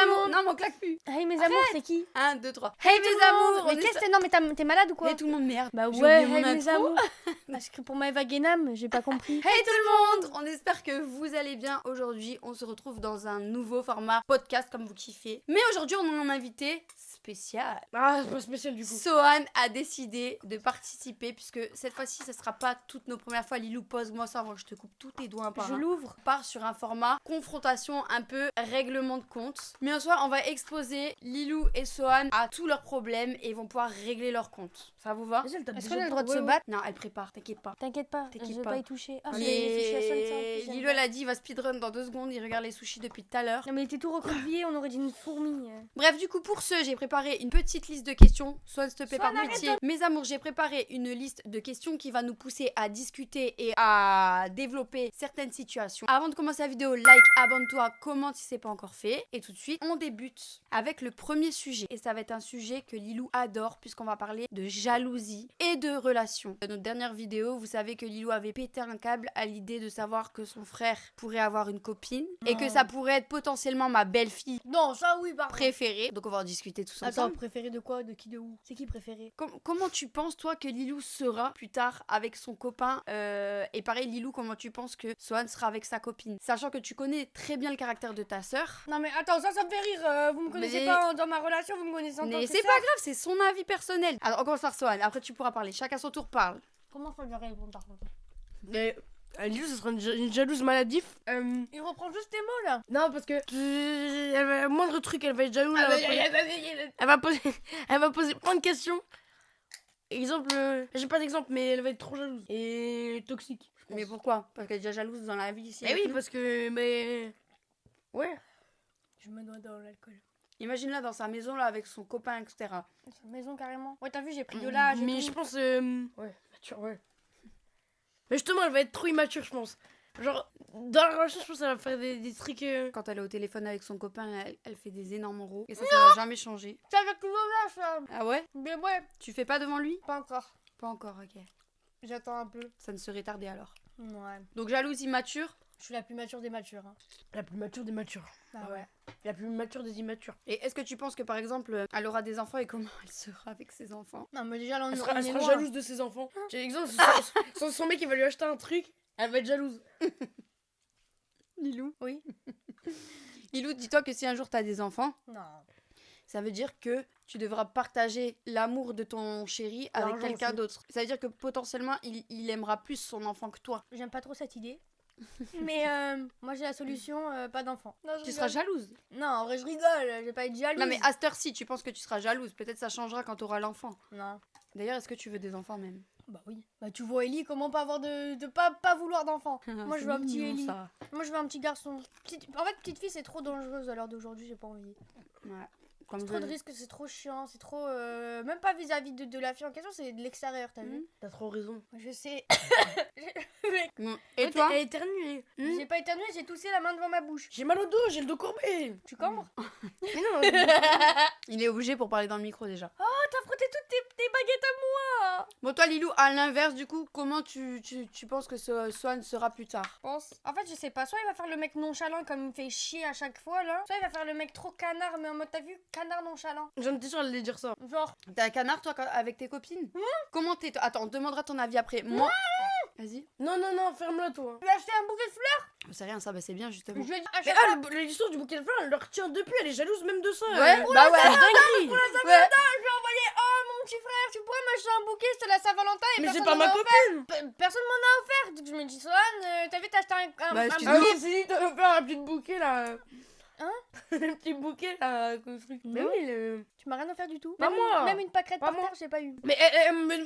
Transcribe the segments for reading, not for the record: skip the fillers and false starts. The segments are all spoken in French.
amours. Non, mais on claque plus. Hey mes amours, c'est qui? 1, 2, 3. Hey mes amours. Mais qu'est-ce que non, mais t'es malade ou quoi? Hey tout le monde, merde. Bah J'ai ouais, oublié mon hey mes intro. amours. Parce que pour Maëva Guénam, j'ai pas compris. Hey tout le monde. On espère que vous allez bien. Aujourd'hui, on se retrouve dans un nouveau format podcast comme vous kiffez. Mais aujourd'hui, on a un invité spécial. Ah, c'est pas spécial du coup. Sohan a décidé de participer puisque cette fois-ci, ce sera pas toutes nos premières fois. Lilou, pose-moi ça avant que je te coupe tous tes doigts un par Je un. l'ouvre. On part sur un format confrontation un peu règlement de compte. Mais en soi, on va exposer Lilou et Sohan à tous leurs problèmes et ils vont pouvoir régler leurs comptes. Ça vous va? Est-ce qu'on a le droit de se battre? Non, elle prépare, t'inquiète pas. T'inquiète pas, je T'inquiète vais pas. pas y toucher. Ah, c'est les sushis à 500. Lilou, elle a dit, il va speedrun dans 2 secondes. Il regarde les sushis depuis tout à l'heure. Non mais il était tout recroquevillé, on aurait dit une fourmi. Bref, du coup, pour ce, j'ai préparé une petite liste de questions. Sohan, s'il te plaît, par Sohan, pitié. Mes amours, j'ai préparé une liste de questions qui va nous pousser à discuter et à développer certaines situations. Avant de commencer la vidéo, like, abonne-toi, commente si c'est pas encore fait. Et tout de suite, on débute avec le premier sujet. Et ça va être un sujet que Lilou adore puisqu'on va parler de jalousie et de relations. Dans notre dernière vidéo, vous savez que Lilou avait pété un câble à l'idée de savoir que son frère pourrait avoir une copine et que ça pourrait être potentiellement ma belle-fille Non, ça oui, par contre. préférée. Donc on va en discuter tous Attends, ensemble. préféré de quoi? De qui? De où? C'est qui préféré? Comment tu penses toi que Lilou sera plus tard avec son copain et pareil Lilou, comment tu penses que Sohan sera avec sa copine, sachant que tu connais très bien le caractère de ta sœur. Non mais attends, ça me fait rire. Vous me connaissez Mais- pas dans ma relation, vous me connaissez en tant Mais que c'est sœur. pas grave, c'est son avis personnel. Alors on commence par Sohan, après tu pourras parler, chacun son tour parle. Comment ça lui répondre par contre? Mais Lilou, ce sera une jalouse maladif. Il reprend juste tes mots là. Non, parce que elle va, moindre truc, elle va être jalouse. Elle va poser plein de questions. Exemple, j'ai pas d'exemple, mais elle va être trop jalouse et toxique. Je pense. Mais pourquoi? Parce qu'elle est déjà jalouse dans la vie ici. Mais avec oui, nous. parce que ouais. Je me noie dans l'alcool. Imagine-la dans sa maison là avec son copain, etc. Sa maison carrément. Ouais, t'as vu, j'ai pris de l'âge. Mais je pense ouais, mature, ouais. Mais justement, elle va être trop immature, je pense. Genre dans la relation, je pense qu'elle va faire des trucs Quand elle est au téléphone avec son copain, elle fait des énormes rots. Et ça va jamais changer. C'est avec l'âge ça. Ah ouais? Mais ouais, Tu fais pas devant lui? pas encore. Pas encore, ok. J'attends un peu. Ça ne serait tardé alors. Ouais. Donc jalouse, immature. Je suis la plus mature des matures. Hein. la plus mature des matures. Ah ouais. La plus mature des immatures. Et est-ce que tu penses que par exemple, elle aura des enfants et comment elle sera avec ses enfants? Non mais déjà là on, Elle on sera est loin. jalouse de ses enfants. J'ai l'exemple, son mec il va lui acheter un truc, elle va être jalouse. Lilou? Oui. Lilou, dis-toi que si un jour t'as des enfants, Non. ça veut dire que tu devras partager l'amour de ton chéri avec L'argent quelqu'un aussi. d'autre. Ça veut dire que potentiellement, il aimera plus son enfant que toi. J'aime pas trop cette idée. Mais moi j'ai la solution, pas d'enfant. Non, Tu seras jalouse. Non, en vrai je rigole, je vais pas être jalouse. Non mais à cette heure-ci, tu penses que tu seras jalouse. Peut-être ça changera quand t'auras l'enfant. Non. D'ailleurs, est-ce que tu veux des enfants même? Bah oui. Bah tu vois Ellie, comment pas avoir de pas vouloir d'enfant. Moi je veux un petit Ellie. Ça. Moi je veux un petit garçon. En fait petite fille c'est trop dangereuse à l'heure d'aujourd'hui, j'ai pas envie. Ouais. Comme C'est trop de risques, c'est trop chiant, c'est trop... Même pas vis-à-vis de la fille en question, c'est de l'extérieur, t'as vu? T'as trop raison. Je sais. Et toi? Elle éternue. J'ai pas éternué, j'ai toussé la main devant ma bouche. J'ai mal au dos, j'ai le dos courbé. Tu cambres? Mais non. Il est obligé pour parler dans le micro déjà. Oh, t'as frotté toutes tes baguettes à moi! Bon, toi, Lilou, à l'inverse, du coup, comment tu penses que ce Swan sera plus tard? Je pense. En fait, je sais pas, soit il va faire le mec nonchalant comme il me fait chier à chaque fois là, soit il va faire le mec trop canard, mais en mode t'as vu, canard nonchalant. J'en étais sûre elle allait dire ça. Genre, T'es un canard, toi, avec tes copines? Comment t'es... Attends, on te demandera ton avis après. Moi... Vas-y. Non, ferme-la toi. tu lui as acheté un bouquet de fleurs? C'est rien, ça, bah c'est bien, justement. Je lui ai dit, Mais achète l'histoire du bouquet de fleurs, elle leur tient depuis, elle est jalouse même de ça. Ouais, bah ouais. C'est dinguerie. Ouais. je lui ai envoyé, oh mon petit frère, tu pourrais m'acheter un bouquet, c'était la Saint-Valentin et Mais c'est personne pas m'en ma a offert. copine. Personne m'en a offert. Donc je me dis, Sohan, t'as vu, t'as acheté un Bah, un excuse-moi. bouquet. Ah oui, si, t'as offert un petit bouquet là. Hein? Un petit bouquet là, comme truc. Mais oui, Tu m'as rien offert du tout. Pas Même- moi. Même une pâquerette Pas par moi. terre, j'ai pas eu. Mais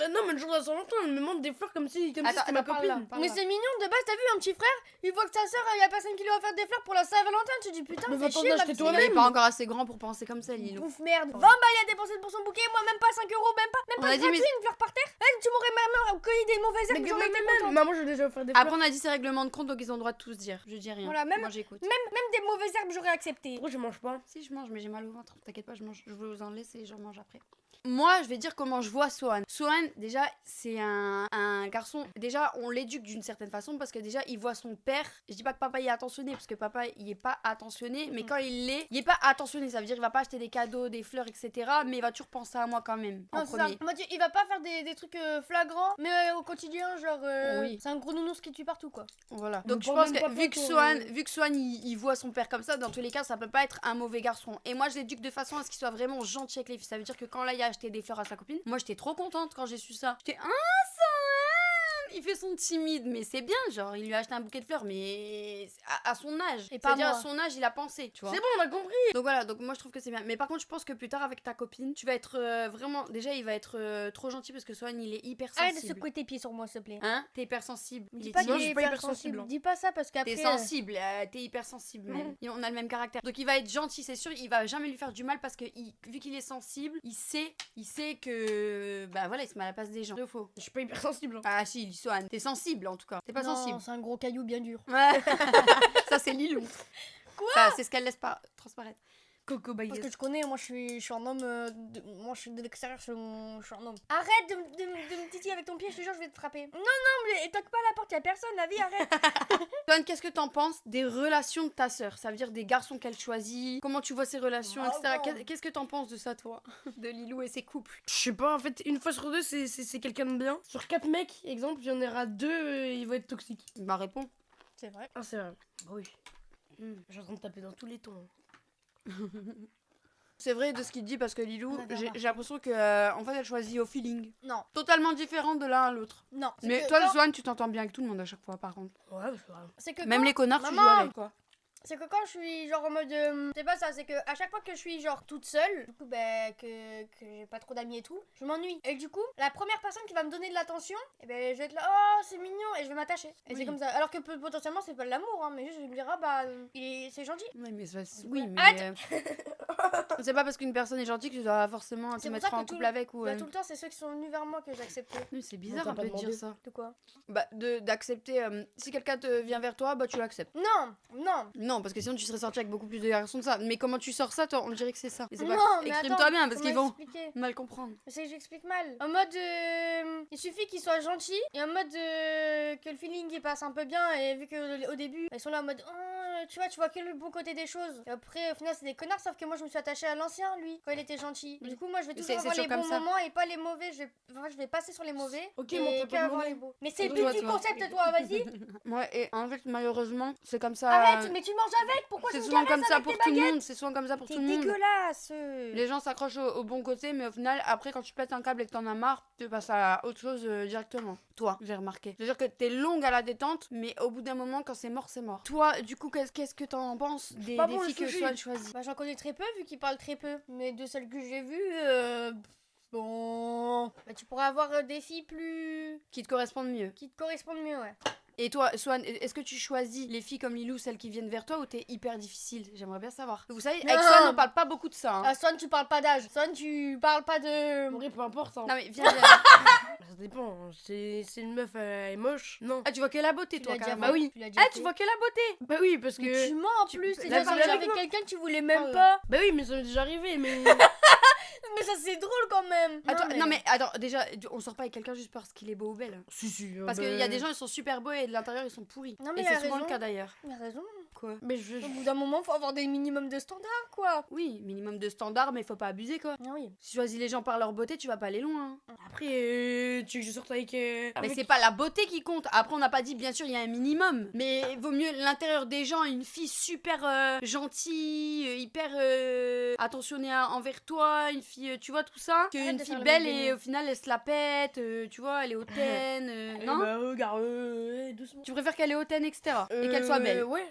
non, mais le jour de la Saint-Valentin, elle me montre des fleurs comme si Attends, c'était ma parle là, copine. parle Mais là. c'est mignon de base, t'as vu un petit frère, il voit que sa sœur, y a personne qui lui a offert des fleurs pour la Saint-Valentin, tu te dis putain, Mais fais va t'en chier, ma acheter petite toi-même. Il est pas encore assez grand pour penser comme ça, Lilou. bouffe merde. 20 balles à dépenser pour son bouquet, moi même pas 5 euros, même On pas a dit, gratuit, mais- une fleur par terre. Tu m'aurais même cueilli des mauvaises herbes, j'aurais été contente. Maman, j'ai déjà offert des Après, fleurs. on a dit c'est règlement de compte, donc ils ont le droit de tout se dire. Je dis rien. Voilà, même- Moi, j'écoute. Même des mauvaises herbes, j'aurais accepté. Pourquoi je mange pas? Si, je mange, mais j'ai mal au ventre. T'inquiète pas, je mange. Je vais vous en laisser et je mange après. Moi, je vais dire comment je vois Sohan. Sohan, déjà, c'est un garçon. Déjà, on l'éduque d'une certaine façon parce que déjà, il voit son père. Je dis pas que papa il est attentionné parce que papa il est pas attentionné, mais quand il est pas attentionné. Ça veut dire il va pas acheter des cadeaux, des fleurs, etc. Mais il va toujours penser à moi quand même. En Non, c'est premier. ça. Moi, il va pas faire des trucs flagrants, mais au quotidien, genre, Oui. c'est un gros nounours qui tue partout, quoi. Voilà. Mais Donc je pas pense même que pas vu que pour, Sohan il voit son père comme ça, dans tous les cas, ça peut pas être un mauvais garçon. Et moi, je l'éduque de façon à ce qu'il soit vraiment gentil avec les filles. Ça veut dire que quand là, il a acheté des fleurs à sa copine, moi, j'étais trop contente quand j'ai su ça. J'étais Sohan, il fait son timide, mais c'est bien, genre, il lui a acheté un bouquet de fleurs, mais à son âge. Et pas C'est-à-dire à moi. son âge, il a pensé, tu vois. C'est bon, on a compris. Donc voilà, donc moi je trouve que c'est bien. Mais par contre, je pense que plus tard avec ta copine, tu vas être vraiment. Déjà, il va être trop gentil parce que Sohan il est hyper Arrête de sensible. secouer tes pieds sur moi, s'il te plaît. Hein? T'es hyper sensible. Il Dis est pas timide. qu'il est je suis pas hyper hypersensible, sensible. hein. Dis pas ça parce qu'après. T'es sensible, t'es hyper sensible même. Et on a le même caractère. Donc il va être gentil, c'est sûr, il va jamais lui faire du mal parce que vu qu'il est sensible, il sait que bah voilà, il se met à la place des gens. C'est faux. Je suis pas hypersensible. Hein. Ah si, Sohan, t'es sensible en tout cas. T'es pas Non, sensible. c'est un gros caillou bien dur. Ouais. Ça c'est Lilou. Quoi? Ça, c'est ce qu'elle laisse pas transparaître. Coco Parce Baguette. que tu connais, moi je suis un homme. Moi je suis de l'extérieur, je suis un homme. Arrête de me titiller avec ton pied, je te jure, je vais te frapper. Non, mais toque pas à la porte, y'a personne, la vie, arrête. Sohan, qu'est-ce que t'en penses des relations de ta sœur? Ça veut dire des garçons qu'elle choisit, comment tu vois ses relations, Ah etc. bon. Qu'est-ce que t'en penses de ça, toi? De Lilou et ses couples? Je sais pas, en fait, une fois sur deux, c'est quelqu'un de bien. Sur 4 mecs, exemple, il y en aura 2, ils vont être toxiques. Bah réponds. C'est vrai. Ah, c'est vrai. Bah oui. Je suis en train de taper dans tous les tons. C'est vrai de ce qu'il dit parce que Lilou, On a bien j'ai remarqué. l'impression que en fait elle choisit au feeling. Non, Totalement différent de l'un à l'autre. non. c'est Mais que toi, quand- Sohan, tu t'entends bien avec tout le monde à chaque fois, par contre. Ouais, c'est vrai. c'est que Même quand- les connards, tu joues Maman, avec, quoi. C'est que quand je suis genre en mode. C'est pas ça, c'est que à chaque fois que je suis genre toute seule, du coup, bah, que j'ai pas trop d'amis et tout, je m'ennuie. Et du coup, la première personne qui va me donner de l'attention, et ben je vais être là, oh, c'est mignon, et je vais m'attacher. Et Oui. c'est comme ça. Alors que potentiellement, c'est pas de l'amour, hein, mais juste je vais me dire, ah bah, c'est gentil. Oui, mais oui, mais Arrête. c'est pas parce qu'une personne est gentille que tu dois forcément te C'est pour mettre ça en que couple tout- avec ou. Bah, tout le temps, c'est ceux qui sont venus vers moi que j'accepte. Oui, c'est bizarre t'as un pas peu de dire demandé. ça. De quoi? Bah, d'accepter. Si quelqu'un te vient vers toi, bah tu l'acceptes. Non, non. Non, parce que sinon tu serais sorti avec beaucoup plus de garçons que ça. Mais comment tu sors ça, toi? On dirait que c'est ça. Et c'est Non, pas... mais Exprime-toi attends, bien parce qu'ils comment vont expliquer mal comprendre. C'est que j'explique mal. En mode, il suffit qu'ils soient gentils et en mode que le feeling il passe un peu bien et vu que au début ils sont là en mode, oh, tu vois que le bon côté des choses. Et après au final c'est des connards sauf que moi je me suis attachée à l'ancien lui quand il était gentil. Du coup moi je vais C'est- toujours c'est avoir les toujours bons comme ça. moments et pas les mauvais. Je vais passer sur les mauvais Ok, et mais on t'a pas qu'avoir demandé. les beaux. Mais c'est le Toi, but du toi. concept toi, vas-y. Ouais, et en fait, malheureusement, c'est comme ça. Arrête, mais tu manges avec. Pourquoi C'est tu me souvent caresses comme ça avec pour tes tout le baguettes? monde. C'est souvent comme ça pour T'es tout le monde. dégueulasse. Les gens s'accrochent au bon côté, mais au final, après, quand tu pètes un câble et que t'en as marre, tu passes à autre chose directement. Toi, j'ai remarqué. C'est-à-dire que t'es longue à la détente, mais au bout d'un moment, quand c'est mort, c'est mort. Toi, du coup, qu'est-ce que t'en penses des pas bon, le filles que sushi. Sohan choisit? Bah j'en connais très peu vu qu'il parle très peu. Mais de celles que j'ai vues, bon... Bah tu pourrais avoir des filles plus... Qui te correspondent mieux. qui te correspondent mieux, ouais. Et toi, Sohan, est-ce que tu choisis les filles comme Lilou, celles qui viennent vers toi, ou t'es hyper difficile? J'aimerais bien savoir. Vous savez, avec Non. Sohan, on parle pas beaucoup de ça. Hein. Ah, Son, tu parles pas d'âge. Son, tu parles pas de... En vrai, peu importe. Hein. Non mais viens. Ça dépend. C'est une meuf, elle est moche. Non. Ah, tu vois que la beauté, Tu toi, l'as déjà carrément. fait. Bah oui. Tu l'as déjà Ah, fait. tu vois que la beauté. Bah oui, parce Mais que. tu mens en plus, t'es la déjà sorti beauté avec avec moi. quelqu'un que tu voulais même Ah, pas. Bah oui, mais ça m'est déjà arrivé, mais. Mais ça c'est drôle quand même. Attends, non mais attends, déjà, on sort pas avec quelqu'un juste parce qu'il est beau ou belle. Si. Parce qu'il y a des gens, ils sont super beaux et de l'intérieur, ils sont pourris. Non, mais et il a c'est souvent raison. le cas d'ailleurs. Il a raison. Quoi? Mais je. Au bout d'un moment, faut avoir des minimums de standards, quoi. Oui, minimum de standards, mais faut pas abuser quoi. Ah oui. Si tu choisis les gens par leur beauté, tu vas pas aller loin. Hein. Après, tu veux que je sorte avec. Mais avec- c'est pas la beauté qui compte. Après, on n'a pas dit, bien sûr, il y a un minimum. Mais vaut mieux l'intérieur des gens, une fille super gentille, hyper attentionnée envers toi, une fille, tu vois, tout ça. Arrête Qu'une de fille faire le belle mec et béni. au final, elle se la pète, tu vois, elle est hautaine. Eh Non? bah, regarde, doucement. Tu préfères qu'elle est hautaine, etc. Et qu'elle soit belle. Ouais.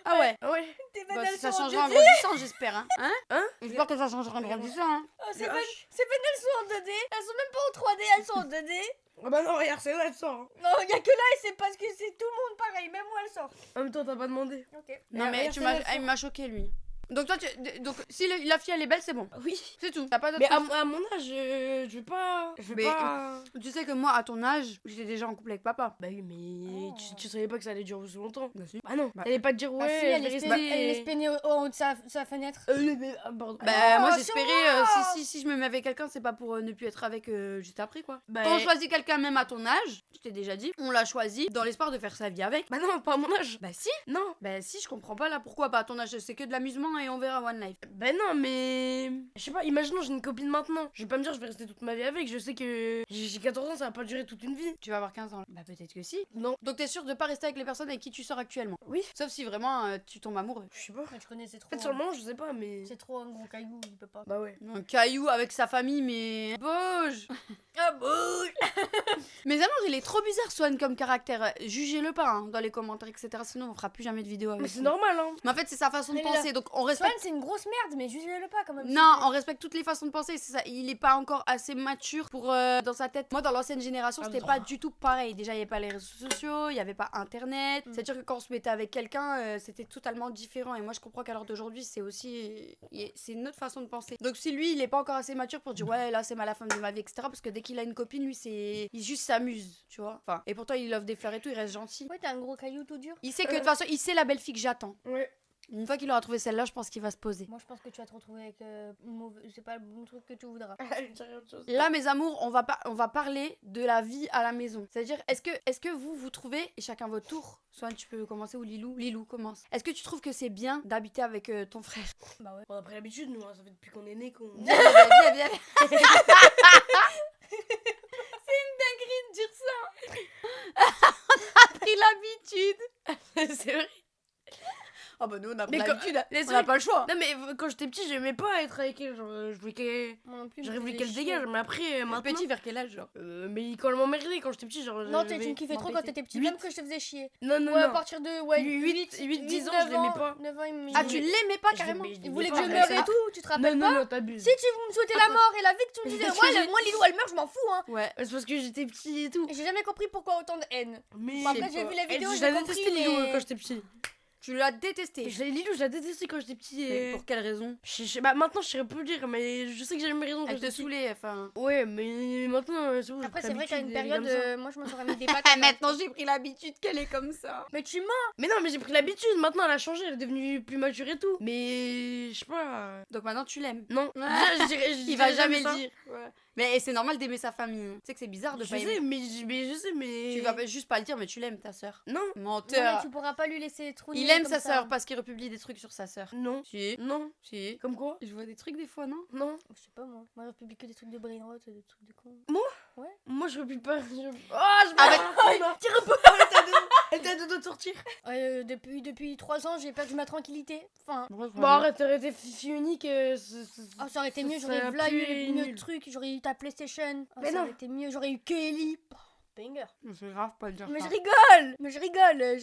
Ah ouais. Ouais. Tes Bah, veines, elles ça sont changera en en 2D. grandissant, j'espère. Hein? Hein J'espère que ça changera en grandissant. Hein? Oh, ces Le veines, H. elles sont en 2D. Elles sont même pas en 3D, elles sont en 2D. Ah bah non, regarde, c'est là, elle sort. Hein. Non, y a que là et c'est parce que c'est tout le monde pareil, même moi elle sort. En même temps, t'as pas demandé. Ok. Non, mais regarde, tu c'est m'as... là, elle il m'a choqué, lui. Donc toi, donc si la fille elle est belle, c'est bon. Oui. C'est tout. T'as pas d'autre Mais chose. à mon âge, je vais pas. Je vais Mais pas. Tu sais que moi, à ton âge, j'étais déjà en couple avec papa. Bah oui, mais Oh. tu savais pas que ça allait durer aussi longtemps. Bah si. Bah non, Bah- t'allais pas te dire Bah ouais, si, elle je vais est rester. peinée en haut de sa fenêtre. Pardon. Bah moi Oh, j'espérais sûrement. si je me mets avec quelqu'un c'est pas pour ne plus être avec juste après quoi. Bah, Quand on choisit quelqu'un même à ton âge, je t'ai déjà dit, on l'a choisi dans l'espoir de faire sa vie avec. Bah non, pas à mon âge. Bah si. Non. Bah si, je comprends pas là pourquoi pas à ton âge, c'est que de l'amusement et on verra one life. Bah non, mais. Je sais pas, imaginons j'ai une copine maintenant. Je vais pas me dire je vais rester toute ma vie avec. Je sais que j'ai 14 ans, ça va pas durer toute une vie. Tu vas avoir 15 ans. Bah peut-être que si. Non. Donc t'es sûr de pas rester avec les personnes avec qui tu sors actuellement. Oui. Sauf si vraiment tu tombes amoureux. Je sais pas. Ouais, tu connais, c'est trop. En fait, sur le moment, je sais pas, mais. C'est trop un gros caillou, il peut pas. Bah ouais. Un caillou avec sa famille mais bouge. Ah bouge. Mais alors il est trop bizarre Swan comme caractère. Jugez-le pas hein, dans les commentaires etc. Sinon on fera plus jamais de vidéo avec Mais c'est lui. normal, hein. Mais en fait c'est sa façon de Mais là- penser donc on Swan, respecte. c'est une grosse merde, mais jugez-le pas quand même. Non, on respecte toutes les façons de penser, c'est ça. Il est pas encore assez mature pour dans sa tête. Moi, dans l'ancienne génération, Ah, c'était non. pas du tout pareil. Déjà, il y avait pas les réseaux sociaux, il y avait pas Internet. C'est-à-dire que quand on se mettait avec quelqu'un, c'était totalement différent. Et moi, je comprends qu'à l'heure d'aujourd'hui, c'est aussi c'est une autre façon de penser. Donc, si lui, il est pas encore assez mature pour dire ouais, là, c'est la femme de ma vie, etc. Parce que dès qu'il a une copine, lui, il juste s'amuse, tu vois. Enfin, et pourtant, il offre des fleurs et tout, il reste gentil. Ouais, t'as un gros caillou tout dur. Il sait que de toute façon, il sait la belle fille que j'attends. Ouais. Une fois qu'il aura trouvé celle-là, je pense qu'il va se poser. Moi, je pense que tu vas te retrouver avec c'est pas le bon truc que tu voudras. Là, mes amours, on va parler de la vie à la maison. C'est-à-dire, est-ce que vous trouvez, et chacun votre tour, soit tu peux commencer ou Lilou commence. Est-ce que tu trouves que c'est bien d'habiter avec ton frère? Bah ouais. On a pris l'habitude, nous, hein, ça fait depuis qu'on est né qu'on. Viens. C'est une dinguerie de dire ça. On a pris l'habitude. C'est vrai. Oh bah nous, on a pris Mais l'habitude. les On n'a pas le choix. Non, mais quand j'étais petit, j'aimais pas être avec elle. Genre, je voulais qu'elle. Moi non plus. J'aurais voulu me qu'elle se faisait dégage, chier. mais après, maintenant. Petit, vers quel âge, genre? Mais quand elle m'emmerdait, quand j'étais petit, genre. Non, j'avais- tu me kiffais trop quand t'étais petit, Huit. même que je te faisais chier. Non, non, Ouais, à non. partir de ouais, 10 ans, je l'aimais pas. 9 ans, il me. Ah, tu l'aimais pas Je carrément? l'aimais- Il voulait que pas, je mais meure ça- et tout, tu te rappelles Non, pas? non, non, t'abuses. Si tu me souhaitais la mort et la vie que tu me disais, Parce que ouais, moi Lilou elle meurt, je m'en fous hein. Ouais. C'est parce que j'étais petit et tout. Et j'ai jamais compris pourquoi autant de haine. Mais. Bon, après, j'ai vu la Elle- vidéo, je j'ai la compris, détestais, Lilou, mais- quand j'étais petit. Tu l'as détesté. Lilou, je la détestais quand j'étais petit. Mais Et... pour quelle raison? Bah, maintenant, je saurais plus le dire, mais je sais que j'avais mes raisons. quand Elle te j'étais petit. saoulait, enfin. Ouais, mais maintenant, c'est bon. j'ai Après, pris c'est vrai qu'à une l'habitude, elle est période, comme ça. moi je me serais mis des pattes. Maintenant, j'ai pris l'habitude qu'elle est comme ça. Mais tu mens. Mais non, mais j'ai pris l'habitude. Maintenant, elle a changé. Elle est devenue plus mature et tout. Mais. Je sais pas. Donc maintenant, tu l'aimes. Non. Ouais. Déjà, je Il va dirais jamais ça. le dire. Mais c'est normal d'aimer sa famille. Tu sais que c'est bizarre de Je pas sais, aimer. mais je sais, mais. Tu vas juste pas le dire, mais tu l'aimes, ta sœur. Non. Non, mais Menteur. tu pourras pas lui laisser trop. Il aime sa sœur parce qu'il republie des trucs sur sa sœur. Non. Si. Non. Si. Comme quoi? Je vois des trucs des fois, non? Non. Je sais pas moi. Moi, je publie que des trucs de brainrot, des trucs de con. Moi, je republie pas. Oh, je Avec- Tire un peu. Elle t'a de sortir. Depuis 3 ans, j'ai perdu ma tranquillité. Enfin. Bon, arrête, t'aurais fille unique. Oh, ça aurait été mieux, ça j'aurais a là pu eu mieux de nul. trucs, j'aurais eu ta PlayStation. Oh, Mais ça non. aurait été mieux, j'aurais eu Kelly. Oh, banger. C'est grave pas de dire Mais ça. je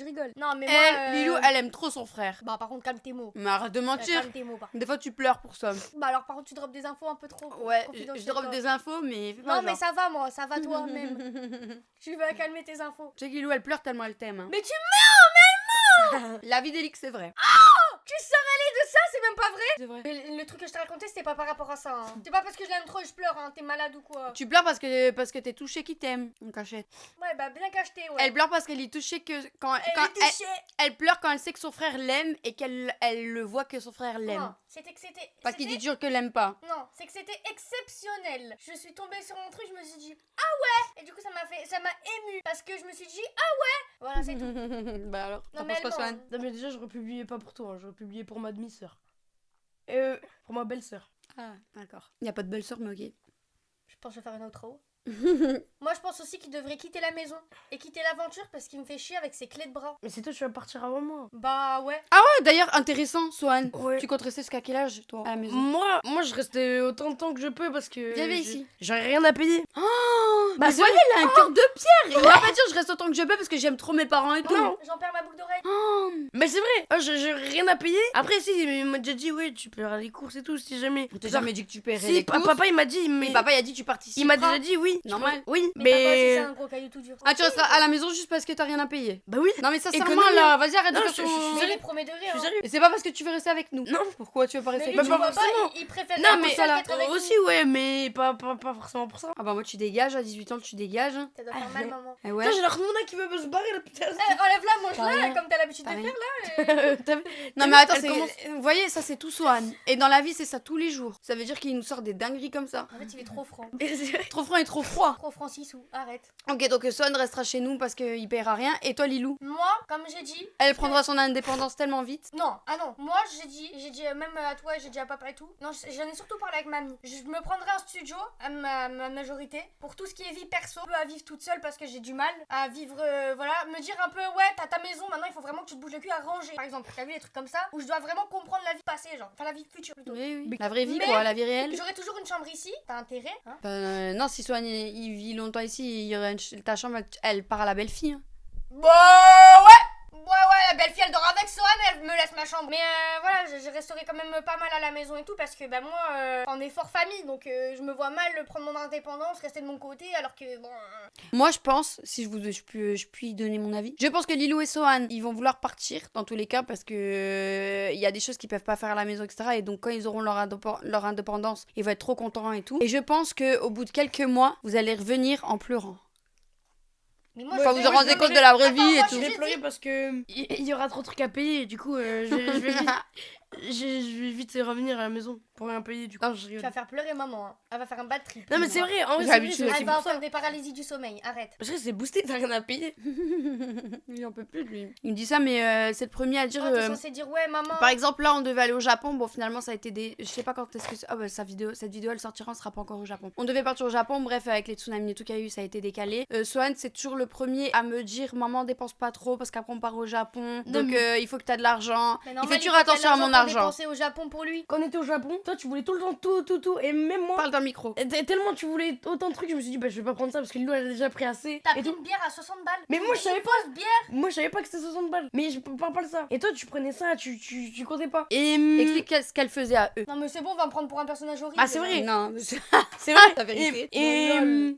rigole. Non, mais moi. Elle, Lilou, elle aime trop son frère. Bah, par contre, calme tes mots. Mais arrête de mentir. Calme tes mots, par contre. Des fois, tu pleures pour ça. Bah, alors, par contre, tu drops des infos un peu trop. Ouais, confidentielles, je drop toi. des infos, mais. fais pas Non, mais genre. ça va, moi, ça va toi-même. Tu vas calmer tes infos. Tu sais que Lilou, elle pleure tellement elle t'aime. Hein. Mais tu La vie d'Elix, c'est vrai. Tu sors aller de ça, c'est même pas vrai. C'est vrai. Mais le truc que je t'ai raconté, c'était pas par rapport à ça. Hein. C'est pas parce que je l'aime trop et je pleure, hein. T'es malade ou quoi? Tu pleures parce que t'es touché qui t'aime. En cachette. Ouais, bah, bien cacheté, ouais. Elle pleure parce qu'elle est touchée que quand Elle est touchée. elle pleure quand elle sait que son frère l'aime et qu'elle le voit que son frère l'aime. Non, c'était que c'était. Parce qu'il c'était- dit toujours que l'aime pas. Non, c'est que c'était exceptionnel. Je suis tombée sur mon truc, je me suis dit ah ouais. Et du coup ça m'a ému parce que je me suis dit ah ouais. Voilà, c'est tout. Bah alors, Non t'en mais penses quoi, elle Swan? ment. Non, mais déjà, je republiais pas pour toi. Je republiais pour ma demi-sœur. Pour ma belle-sœur. Ah, d'accord. Y a pas de belle-sœur, mais ok. Je pense que je vais faire une outro. Moi je pense aussi qu'il devrait quitter la maison et quitter l'aventure parce qu'il me fait chier avec ses clés de bras. Mais c'est toi, tu vas partir avant moi. Bah ouais. Ah ouais, d'ailleurs, intéressant, Swan. Ouais. Tu comptes rester jusqu'à quel âge, toi, à la maison? Moi, je restais autant de temps que je peux parce que. Viens ici. J'aurais rien à payer. Oh, Bah, Vous c'est voyez, elle a un cœur de pierre. Il va pas dire je reste autant que je peux parce que j'aime trop mes parents et tout. Non. J'en perds ma boucle d'oreille. Mais c'est vrai, j'ai rien à payer. Après, si, il m'a déjà dit, ouais, tu paieras les courses et tout, si jamais. On t'a jamais dit que tu paierais Si, les courses. papa, il m'a dit, Mais papa, il a dit tu participes. il m'a déjà dit, oui. Normal. Oui, Mais papa, mais. c'est ça, un gros caillou tout dur. Ah, tu resteras à la maison juste parce que t'as rien à payer. Bah oui. Non, mais ça, c'est Économie. là. Vas-y, arrête de Non, faire je ton... suis Mais sérieux. il est premier degré. Je suis hein. sérieux. Et c'est pas parce que tu veux rester avec nous. Non. Pourquoi tu veux pas rester Mais avec lui, nous tu vois pas, forcément. il préfère Non, être mais seul qu'être avec aussi, nous. ouais, mais pas forcément pour ça. Ah bah moi tu dégages, à 18 ans tu dégages. Ça doit faire mal, maman. Eh ouais. Putain, j'ai la Ramona qui veut se barrer, la putain. Enlève-la, T'as mange-la, rien. comme t'as l'habitude de T'as faire là. T'as vu Non mais attends, Elle commence- vous voyez, ça c'est tout Swan. Et dans la vie c'est ça tous les jours. Ça veut dire qu'il nous sort des dingueries comme ça. En fait, il est trop franc. Trop franc et trop froid. Trop Francis ou arrête. Ok, donc Swan restera chez nous parce qu'il paiera rien. Et toi Lilou, Moi, comme j'ai dit. elle prendra son indépendance tellement vite. Non, ah non, moi j'ai dit même à toi, j'ai dit à papa et tout. Non, j'en ai surtout parlé avec mamie. Je me prendrai un studio à ma majorité pour tout ce qui est vie perso, un peu à vivre toute seule parce que j'ai du mal à vivre, voilà, me dire un peu ouais, t'as ta maison, maintenant il faut vraiment que tu te bouges le cul à ranger. Par exemple, t'as vu les trucs comme ça où je dois vraiment comprendre la vie passée, genre, enfin la vie future plutôt. Oui, oui. La vraie vie Mais- quoi, la vie réelle. J'aurai toujours une chambre ici, t'as intérêt, hein. Non, si Swan il vit longtemps ici, il y aurait ta chambre, elle part à la belle fille. Hein. Bon, ouais, la belle fille elle dort avec Sohan, elle me laisse ma chambre. Mais voilà, je resterai quand même pas mal à la maison et tout parce que bah moi, on est fort famille, donc je me vois mal prendre mon indépendance, rester de mon côté alors que bon. Moi, je pense, si je puis donner mon avis, je pense que Lilou et Sohan, ils vont vouloir partir dans tous les cas parce que il y a des choses qu'ils peuvent pas faire à la maison, etc. Et donc, quand ils auront leur indépendance, ils vont être trop contents et tout. Et je pense que au bout de quelques mois, vous allez revenir en pleurant. Mais moi, Enfin, je vous vais- vous rendez je vais- compte de la vraie Attends, vie moi, et je tout. Je vais juste pleurer dit- parce que il y aura trop de trucs à payer. Du coup, je vais vite revenir à la maison pour rien payer. Du coup, je Tu rigole. vas faire pleurer maman, hein. Elle va faire un bad trip. Non, mais c'est vrai, en vrai, J'ai c'est vrai, l'habitude c'est aussi. aussi Elle va pour en ça. faire des paralysies du sommeil, arrête. Parce que c'est boosté, t'as rien à payer. Il en peut plus de lui. Il me dit ça, mais c'est le premier à dire. Oh, t'es censé dire ouais, maman. Par exemple, là, on devait aller au Japon. Bon, finalement, ça a été des. Je sais pas quand est-ce que. Ah, bah, cette vidéo, elle sortira, on sera pas encore au Japon. On devait partir au Japon. Bref, avec les tsunamis et tout qu'il y a eu, ça a été décalé. Swan, c'est toujours le premier à me dire maman, dépense pas trop parce qu'après, on part au Japon. Non, Donc, il faut que t'as de l'argent. Mais Il normal, fait toujours faut qu'il y ait attention à de mon l'argent pour argent. dépenser au Japon pour lui. Quand on était au Japon, toi, tu voulais tout le temps tout. Et même moi, Parle dans le micro. tellement tu voulais autant de trucs, je me suis dit, bah, je vais pas prendre ça parce que Lilo, elle a déjà pris assez. T'as Et pris tout. une bière à 60 balles. Mais moi, je savais pas. Une bière. Moi, je savais pas que c'était 60 balles. Mais je parle pas de ça. Et toi, tu prenais ça, tu comptais pas. Et. Explique ce qu'elle faisait à eux. Non, mais c'est bon, on va me prendre pour un personnage horrible. Ah, c'est vrai. Non, mais C'est vrai. la vérité. Et.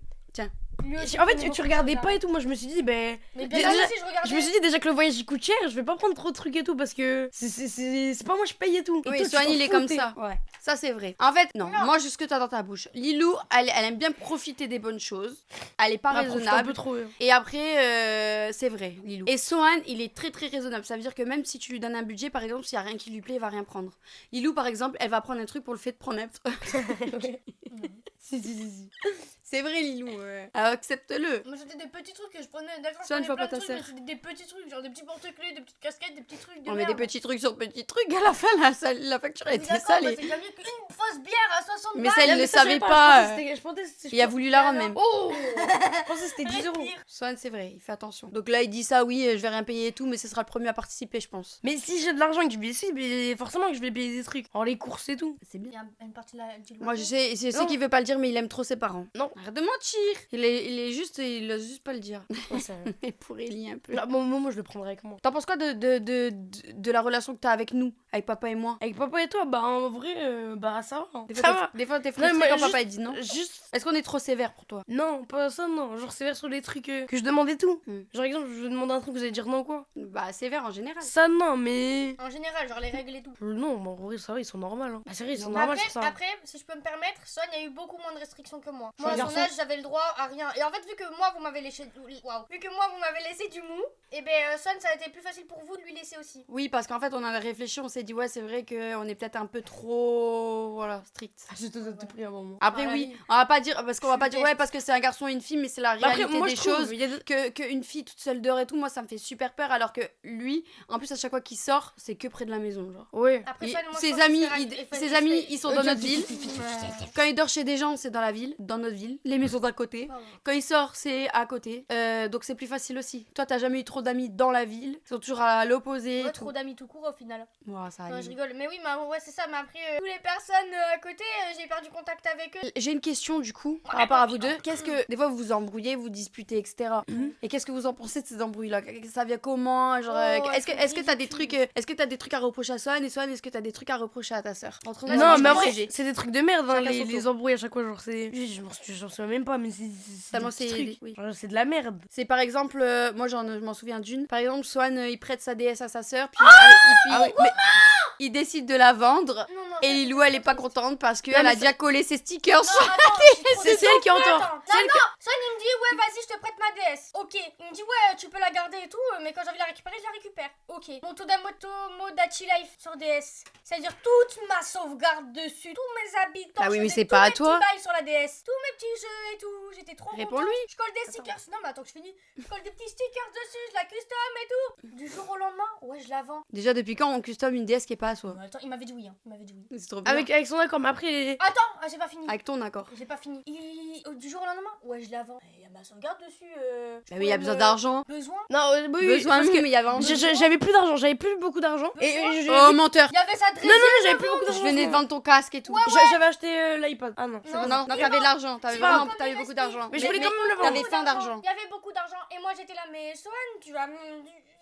Lui aussi, En fait, prenait tu beaucoup regardais de pas et tout. Moi, je me suis dit, ben. Mais bien Déjà- sûr, si je regardais. Je me suis dit déjà que le voyage il coûte cher, je vais pas prendre trop de trucs et tout parce que c'est pas moi je paye et tout. Et Oui, toi, tu Swan, t'en il est comme foutais. ça. Ouais, ça c'est vrai. En fait, non, Non. moi juste que t'as dans ta bouche. Lilou, elle aime bien profiter des bonnes choses. Elle est pas Ah, profite un raisonnable. peu trop. Et après, c'est vrai, Lilou. Et Sohan, il est très très raisonnable. Ça veut dire que même si tu lui donnes un budget, par exemple, s'il y a rien qui lui plaît, il va rien prendre. Lilou, par exemple, elle va prendre un truc pour le fait de prendre un truc. Si. C'est vrai, Lilou. Alors, accepte-le. Moi, c'était des petits trucs que je prenais. D'accord, je Soit une prenais fois plein de pas ta trucs, mais c'était des petits trucs, genre des petits porte-clés, des petites casquettes, des petits trucs de On met merde. des petits trucs sur petits trucs. À la fin, la facture a Mais été d'accord, salée. bah, c'est bien mieux qu'une fausse bière à 60 Mais balles. ça, il Non, le mais ça, je savait savais pas. Je pensais que c'était- Il a voulu la rendre même. Oh Je pensais que c'était 10 euros. Respire. Swan, c'est vrai, il fait attention. Donc là, il dit ça, oui, je vais rien payer et tout, mais ce sera le premier à participer, je pense. Mais si j'ai de l'argent et que je vais ici, mais forcément que je vais payer des trucs. Alors les courses et tout. C'est Il bien. y a une partie de la du Moi, loyer. je sais Non. qu'il veut pas le dire, mais il aime trop ses parents. Non. Arrête de mentir. Il ose juste pas le dire. Ouais, ça- Mais pour Ellie, un peu. Là, moi je le prendrais avec moi. T'en penses quoi de la relation que t'as avec nous, avec papa et moi? Avec papa et toi, bah en vrai, bah ça va. Hein. Des Ça va. fois, t'es Non, frustré mais quand juste- papa il dit non. Juste. Est-ce qu'on est trop sévère pour toi? Non, pas ça, non. Genre sévère sur les trucs que je demandais tout. Hmm. Genre, par exemple, je vous demande un truc, vous allez dire non quoi. Bah, sévère en général. Ça, non, mais. En général, genre les règles et tout. Non, mais en vrai, ça va, ils sont normaux. Hein. Bah, c'est vrai, ils sont Non, normaux Après, sur ça. après, si je peux me permettre, Sonia a eu beaucoup moins de restrictions que moi. Je Moi, à suis un son garçon. âge, j'avais le droit à rien. Et en fait, vu que moi, vous m'avez laissé... Waouh. Vu que moi, vous m'avez laissé du mou, et ben, Son, ça a été plus facile pour vous de lui laisser aussi. Oui, parce qu'en fait, on avait réfléchi, on s'est dit, ouais, c'est vrai qu'on est peut-être un peu trop. Voilà, strict. Ah, je te prie un moment. Après, Dans la oui, vie. on va pas dire, parce qu'on va Je pas dire, déteste. ouais, parce que c'est un garçon et une fille, mais c'est la Bah, après, réalité moi, des je trouve, choses. il y a des- Qu'une fille toute seule dehors et tout, moi, ça me fait super peur, alors que lui, en plus, à chaque fois qu'il sort, c'est que près de la maison, genre. Ouais. Après, Et Son, moi, je ses pense que amis, c'est ses amis, ils sont dans notre ville. Ouais. Quand il dort chez des gens, c'est dans la ville, dans notre ville. Les maisons d'à côté. Pardon. Quand il sort, c'est à côté. Donc c'est plus facile aussi. Toi, t'as jamais eu trop d'amis dans la ville. Ils sont toujours à l'opposé. et Ouais, tout. trop d'amis tout court au final. Ouais, ça Non, allait. je rigole. Mais oui, ouais, c'est ça. Mais après, toutes les personnes Swan à côté, j'ai perdu contact avec eux. J'ai une question du coup par rapport à vous deux. Qu'est-ce que des fois vous vous embrouillez, vous disputez, etc. Et qu'est-ce que vous en pensez de ces embrouilles-là? Ça vient comment? Genre, est-ce que t'as des trucs, à reprocher à Swan et Swan, est-ce que t'as des trucs à reprocher à ta sœur? Entre vous, Non, c'est mais un après, sujet. c'est des trucs de merde, hein, Chacun son les tour. embrouilles à chaque fois. Genre, c'est. J'en souviens même pas, mais c'est. Tellement des petits c'est- trucs. oui. Genre, c'est de la merde. C'est par exemple, moi je m'en souviens d'une. Par exemple, Swan il prête sa DS à sa sœur, puis, il décide de la vendre. Non, non, Et ça, Lilou, c'est elle est pas trop triste. contente parce qu'elle mais a ça- déjà collé ses stickers Non, sur. attends, je suis trop C'est déçue. elle qui est en tort. Attends, C'est elle non, Swan il me dit ouais vas-y je te prête ma DS. Ok, il me dit ouais tu peux la garder et tout, mais quand j'ai envie de la récupérer je la récupère. Ok, Modachi Life sur DS, c'est-à-dire toute ma sauvegarde dessus, tous mes habitants. Ah oui, je mais faisais c'est pas à tous toi. mes petits bails sur la DS, tous mes petits jeux et tout, j'étais trop contente. Réponds-lui. Je colle des stickers, non mais attends que je finis. Je colle des petits stickers dessus, je la custom et tout. Du jour au lendemain, ouais je la vends. Déjà, depuis quand on custom une DS qui est pas à soi? Attends, il m'avait dit oui, hein. Il m'avait dit oui. C'est trop bien. Avec son accord, mais après. Attends, j'ai pas fini. Avec ton accord. J'ai pas fini. Du jour au lendemain, ouais, je la vends. Il y a ma sauvegarde dessus. Bah oui, il y a besoin d'argent. Besoin. Non, oui, Besoin, parce oui, que mais il y avait un j'avais plus d'argent, j'avais plus beaucoup d'argent. Oh, menteur. Il y avait sa Non, non, non, j'avais plus beaucoup Je d'argent. venais de vendre ton casque et tout. J'avais acheté l'iPod. Ah non, c'est Non, pas Non, ça. non, t'avais de l'argent. T'avais C'est pas vraiment, grave. t'avais beaucoup d'argent. Mais je voulais quand même le vendre. T'avais faim d'argent. Il y avait beaucoup d'argent. Et moi, j'étais là, mais Swan, tu vas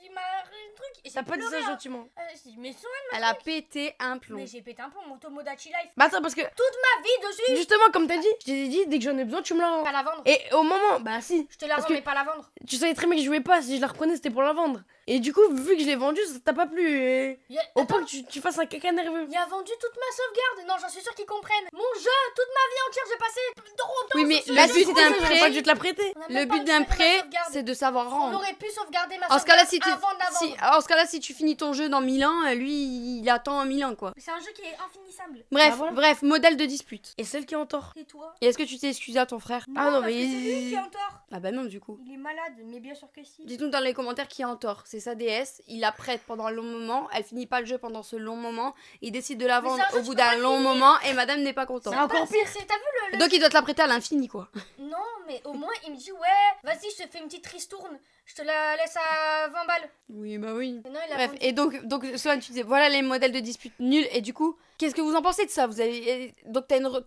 il m'a un truc. Et T'as j'ai pas dit pleuré, ça hein. gentiment. Je dis, mais Swan, Elle a pété un plomb. mais j'ai pété un plomb, mon Tomodachi Life. Bah attends, parce que Toute ma vie dessus. justement, comme t'as dit, je t'ai dit, dès que j'en ai besoin, tu me la rends. Pas la vendre. Et au moment, bah si, Je te la parce rends, que- mais pas la vendre. tu savais très bien que je jouais pas, si je la reprenais, c'était pour la vendre. Et du coup, vu que je l'ai vendue, ça t'a pas plu. Au point que tu fasses un caca nerveux. Il a vendu toute ma sauvegarde. Non, j'en suis sûre qu'ils comprennent. Mon jeu, toute ma vie entière, j'ai passé trop de temps. Oui, mais sur ce le jeu. but d'un J'aurais prêt- pas dû te la prêter. On a Le même pas but d'un récupéré ma prêt, sauvegarde. c'est de savoir On rendre. aurait pu sauvegarder ma En ce cas-là, sauvegarde avant de la vendre. en ce cas-là, si tu finis ton jeu dans 1000 ans, lui, il attend 1000 ans, quoi. C'est un jeu qui est infinissable. Bref, Bah voilà. bref, modèle de dispute. Et celle qui est en tort. Et toi? Et est-ce que tu t'es excusé à ton frère? Ah non, parce mais que c'est lui qui est en tort. Ah bah non, du coup. Il est malade, mais bien sûr que si. Dites-nous dans les commentaires qui est en tort. C'est sa DS, il la prête pendant un long moment, elle finit pas le jeu pendant ce long moment, il décide de la Mais vendre c'est un jeu, au tu bout peux pas d'un long finir. moment et madame n'est pas contente. C'est encore pire. T'as vu le. Donc il doit te la prêter à l'infini, quoi. Non, mais au moins il me dit ouais, vas-y, je te fais une petite ristourne. Je te la laisse à 20 balles. Oui, bah oui. Mais non, il a Bref, vendu. et donc Swan, tu disais, voilà les modèles de dispute nuls, et du coup, qu'est-ce que vous en pensez de ça? Donc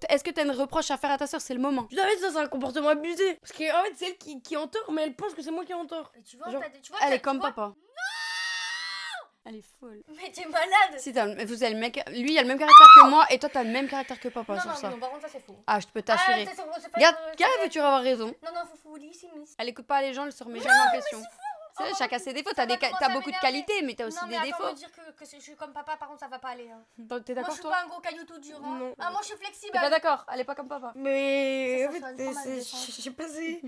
est-ce que t'as une reproche à faire à ta soeur? C'est le moment. Tu savais, ça, c'est un comportement abusé. Parce qu'en fait, c'est elle qui est en tort, mais elle pense que c'est moi qui est en tort. Et tu vois, Genre, tu vois, Elle est tu comme vois papa. Elle est folle. Mais t'es malade. Si vous avez le mec, lui il a le même caractère que moi et toi t'as le même caractère que papa Non, sur ça. non, par contre, ça c'est faux. Ah, je peux t'assurer. c'est pas- Regarde, c'est regarde, pas- tu vas avoir raison. Non, non, faut ici, miss. Elle écoute pas les gens, elle se remet jamais en question. C'est vrai, Oh, chacun ses défauts. ça T'as va commencer t'as à beaucoup de m'énerver. qualités, mais t'as aussi Non, mais des attends, défauts. me dire que je suis comme papa, par contre, ça va pas aller. Hein. T'es Moi, je d'accord suis toi? pas un gros caillou tout dur. Hein. Non. Ah, moi, je suis flexible. T'es pas d'accord? Elle est pas comme papa. Mais Ça, en ça fait, sonne trop mal, c'est- défense. je sais pas, c'est.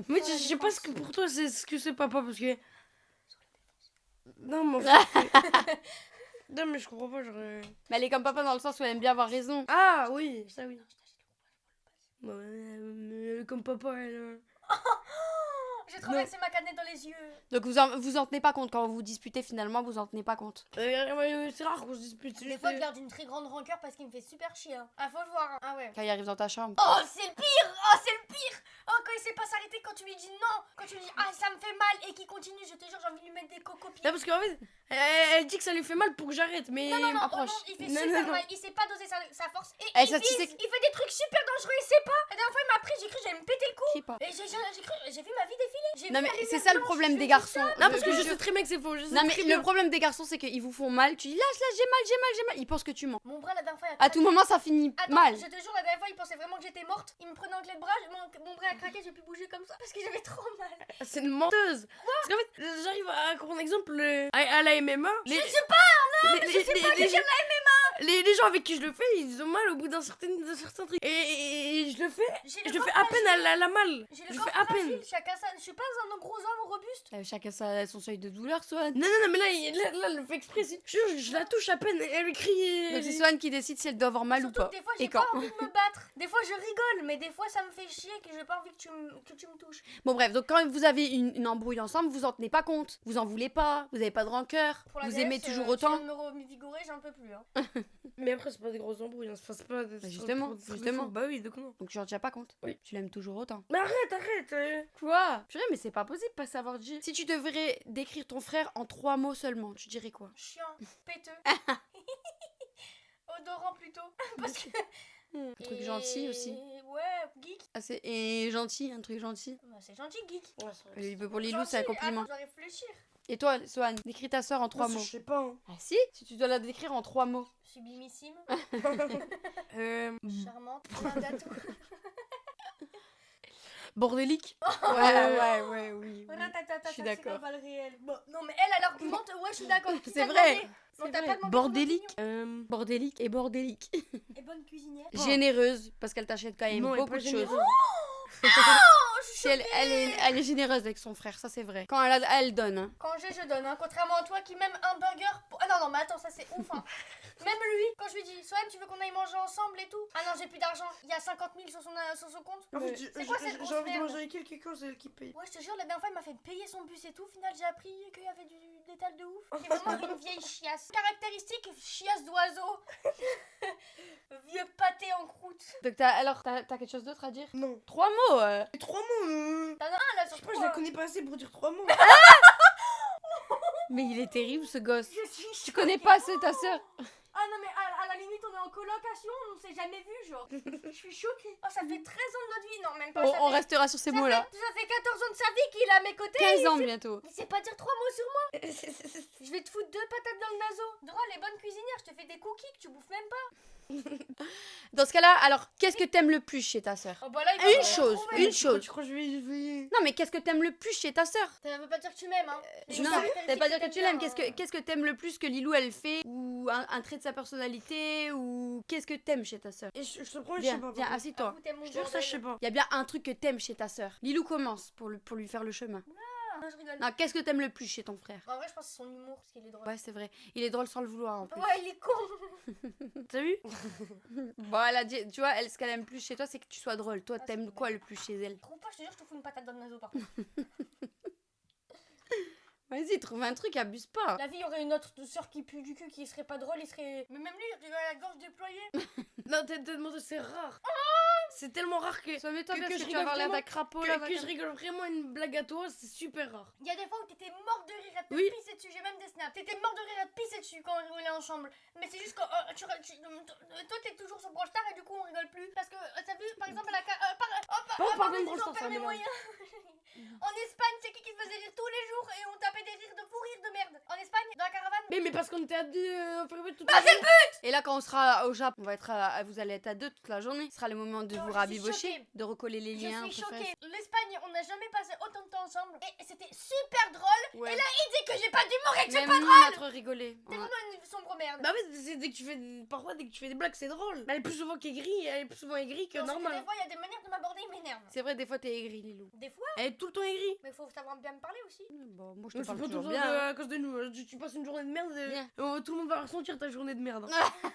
Mais je sais pas ce que pour toi, c'est ce que c'est papa, parce que. Non, mais en fait, c'est- Non, mais je comprends pas, genre. Mais elle est comme papa dans le sens où elle aime bien avoir raison. Ah oui, ça oui. Comme papa, elle. J'ai traversé ma canette dans les yeux. Donc vous en tenez pas compte quand vous vous disputez finalement, vous en tenez pas compte. C'est rare qu'on se dispute. Des fois, je garde une très grande rancœur parce qu'il me fait super chier. Hein. Ah, faut le voir. Hein. Ah ouais. Quand il arrive dans ta chambre. Oh, c'est le pire! Oh, c'est le pire! Oh, quand il sait pas s'arrêter, quand tu lui dis non, quand tu lui dis ah, ça me fait mal et qu'il continue, je te jure, j'ai envie de lui mettre des cocopiers. Non, parce qu'en fait, elle dit que ça lui fait mal pour que j'arrête, mais. Non, non, non, approche. oh non, il fait Non, super non, non. mal, il sait pas doser sa force et Eh, il ça, tu vise, sais que- il fait des trucs super dangereux, il sait pas. La dernière fois, il m'a pris, j'ai cru que j'allais me péter le cou. Crie pas. Et j'ai vu ma vie défiler. J'ai Non vu mais ma lumière c'est ça le blanche, problème je des dis garçons. Non, parce que Le- je sais très bien que c'est faux. Je sais Non mais très le bien. problème des garçons c'est qu'ils vous font mal, tu dis lâche, j'ai mal, ils pensent que tu mens. Mon bras la dernière fois, il a À tout craqué. moment ça finit Attends, mal. je te jure, la dernière fois, il pensait vraiment que j'étais morte. Il me prenait en clé de bras, mon bras a craqué, j'ai pu bouger comme ça parce que j'avais trop mal. C'est une menteuse. Parce qu'en fait, j'arrive à prendre exemple à la MMA. Je sais pas, Les gens avec qui je le fais, ils ont mal au bout d'un certain truc. Et je le fais, j'ai je le le fais corps à peine fragile. à la mal. J'ai le Je corps fais à fragile, peine. chacun ça. Je suis pas un gros homme robuste. Chacun son seuil de douleur, Swan. Non, mais là, elle le fait exprès. Je la touche à peine. Elle lui crie. Donc c'est Swan qui décide si elle doit avoir mal ou Surtout pas. que des fois, Et j'ai pas quand. envie de me battre. Des fois, je rigole, mais des fois, ça me fait chier que j'ai pas envie que tu me touches. Bon bref, donc quand vous avez une embrouille ensemble, vous en tenez pas compte. Vous en voulez pas, vous avez pas de rancœur, Pour la vous DS, aimez toujours tu autant. viens de me revigorer, j'en peux plus. Hein. Mais après, c'est pas des grosses embrouilles. Hein. Ça se passe pas. justement, justement. Bah oui, donc non. Donc tu en tiens pas compte. Oui. Tu l'aimes toujours autant. Mais arrête. Quoi? Purée, mais c'est pas possible pas savoir dire. Si tu devrais décrire ton frère en 3 mots seulement, tu dirais quoi? Chiant, péteux. déodorant plutôt. Parce que. Un truc gentil aussi. Ouais, geek. Ah, et gentil, un truc gentil. Bah, c'est gentil, geek. Ouais, c'est vrai. Pour Lilou, c'est un Gentil, compliment. attends, je dois réfléchir. Et toi, Swan, décris ta sœur en 3 Moi, ça, mots. je sais pas. Hein. Ah si, si tu dois la décrire en 3 mots. Sublimissime, Mmh. charmante, plein d'atouts. Bordélique. Ouais, oui. Je suis d'accord. C'est pas le réel. Bon, non, mais elle argumente, ouais, je suis d'accord. Qui C'est t'a vrai. demandé Non, C'est t'as vrai. pas demandé Bordélique. Bordélique et bordélique. Et bonne cuisinière. Oh. Généreuse, parce qu'elle t'achète quand même Non, elle est beaucoup pas de choses. généreuse. Si elle est généreuse avec son frère, ça c'est vrai. Quand elle donne. Hein. Quand je donne, hein, contrairement à toi qui même un burger. Ah non, non, mais attends, ça c'est ouf. Hein. Même lui, quand je lui dis, Sohan, tu veux qu'on aille manger ensemble et tout. Ah non, j'ai plus d'argent. Il y a 50 000 sur son compte. En fait, C'est quoi cette grosse j'ai envie de merde manger avec elle, quelqu'un, c'est elle qui paye. Ouais, je te jure, la dernière fois, il m'a fait payer son bus et tout. Au final, j'ai appris qu'il y avait du détail de ouf. C'est vraiment une vieille chiasse. Caractéristique, chiasse d'oiseau. Vieux pâté en croûte. Donc t'as quelque chose d'autre à dire? Non. 3 mots 3 mots. T'en as un là Je sur sais pas, je toi. la connais pas assez pour dire 3 mots. Mais il est terrible ce gosse. Je suis Tu connais pas assez ta sœur? Ah non mais à la limite on est en colocation, on s'est jamais vu genre. Je suis choquée. Oh ça fait 13 ans de notre vie, non même pas. On restera sur ces mots-là. Ça fait 14 ans de sa vie qu'il est à mes côtés. 15 ans bientôt. Il sait pas dire 3 mots sur moi. Je vais te foutre 2 patates dans le naso. Drôle, les bonnes cuisinières, je te fais des cookies que tu bouffes même pas. Dans ce cas-là, alors qu'est-ce que t'aimes le plus chez ta sœur? Oh bah là il va Une me chose, retrouver. une chose. Tu crois que je vais... Non mais qu'est-ce que t'aimes le plus chez ta sœur? Ça veut pas dire que tu m'aimes hein. Non, ça veut pas dire que tu l'aimes. Qu'est-ce que t'aimes le plus que Lilou elle fait? Ou un trait de sa personnalité? Ou qu'est-ce que t'aimes chez ta sœur? Et je te promets, je sais Viens, pas. viens, assis-toi. Je te jure, ça, je sais pas. Il y a bien un truc que t'aimes chez ta sœur. Lilou commence pour lui faire le chemin. Non, je rigole. Non, qu'est-ce que t'aimes le plus chez ton frère? En vrai je pense que c'est son humour parce qu'il est drôle. Ouais, c'est vrai. Il est drôle sans le vouloir en plus. Ouais il est con. T'as vu? Bon, elle a dit, tu vois, ce qu'elle aime plus chez toi, c'est que tu sois drôle. Toi, Ah, t'aimes c'est quoi le plus chez elle? Trouve pas, je te jure je te fous une patate dans le naso par contre. Vas-y, trouve un truc, abuse pas. La vie, il y aurait une autre sœur qui pue du cul qui serait pas drôle, il serait. Mais même lui, il aurait la gorge déployée. Non, t'as demandé, c'est rare. C'est tellement rare que... Sois toi que parce je que tu rigole vas avoir l'air vraiment- d'un crapaud là. Que je rigole vraiment une blague à toi, c'est super rare. Il y a des fois où t'étais mort de rire à te Oui. pisser dessus, j'ai même des snaps. T'étais mort de rire à te pisser dessus quand on est ensemble. Mais c'est juste que toi t'es toujours sur Brawl Stars et du coup on rigole plus. Parce que t'as vu par exemple à la pardon, Brawl Stars, on perd mes ça moyens. En Espagne, c'est qui se faisait rire tous les jours et on tapait des rires de fou rire de merde. En Espagne, dans la caravane. Mais parce qu'on était à deux, on fait tout Bah c'est le but. Et là, quand on sera au Japon, vous allez être à deux toute la journée. Ce sera le moment de Non, vous je suis rabibocher, choquée. de recoller les liens. Je suis entre frères. choquée. L'Espagne, on n'a jamais passé autant de temps ensemble et c'était super drôle. Ouais. Et là, il dit que j'ai pas d'humour et que c'est Même pas nous, drôle. on a trop rigolé. T'es vraiment une sombre merde. Bah oui, c'est dès que tu fais... Parfois, dès que tu fais des blagues, c'est drôle. Elle est plus souvent qu'aigrie, elle est plus souvent aigrie que Non, c'est que normal. des fois, il y a des manières de m'aborder, il m'énerve. C'est vrai, des fois, t'es aigri, Lilou. Des fois, Elle est tout le temps aigrie. mais faut savoir bien me parler aussi. Bon, moi, je Mais te c'est parle pas tout toujours le temps bien. à cause de nous. Tu passes une journée de merde, Bien. tout le monde va ressentir ta journée de merde.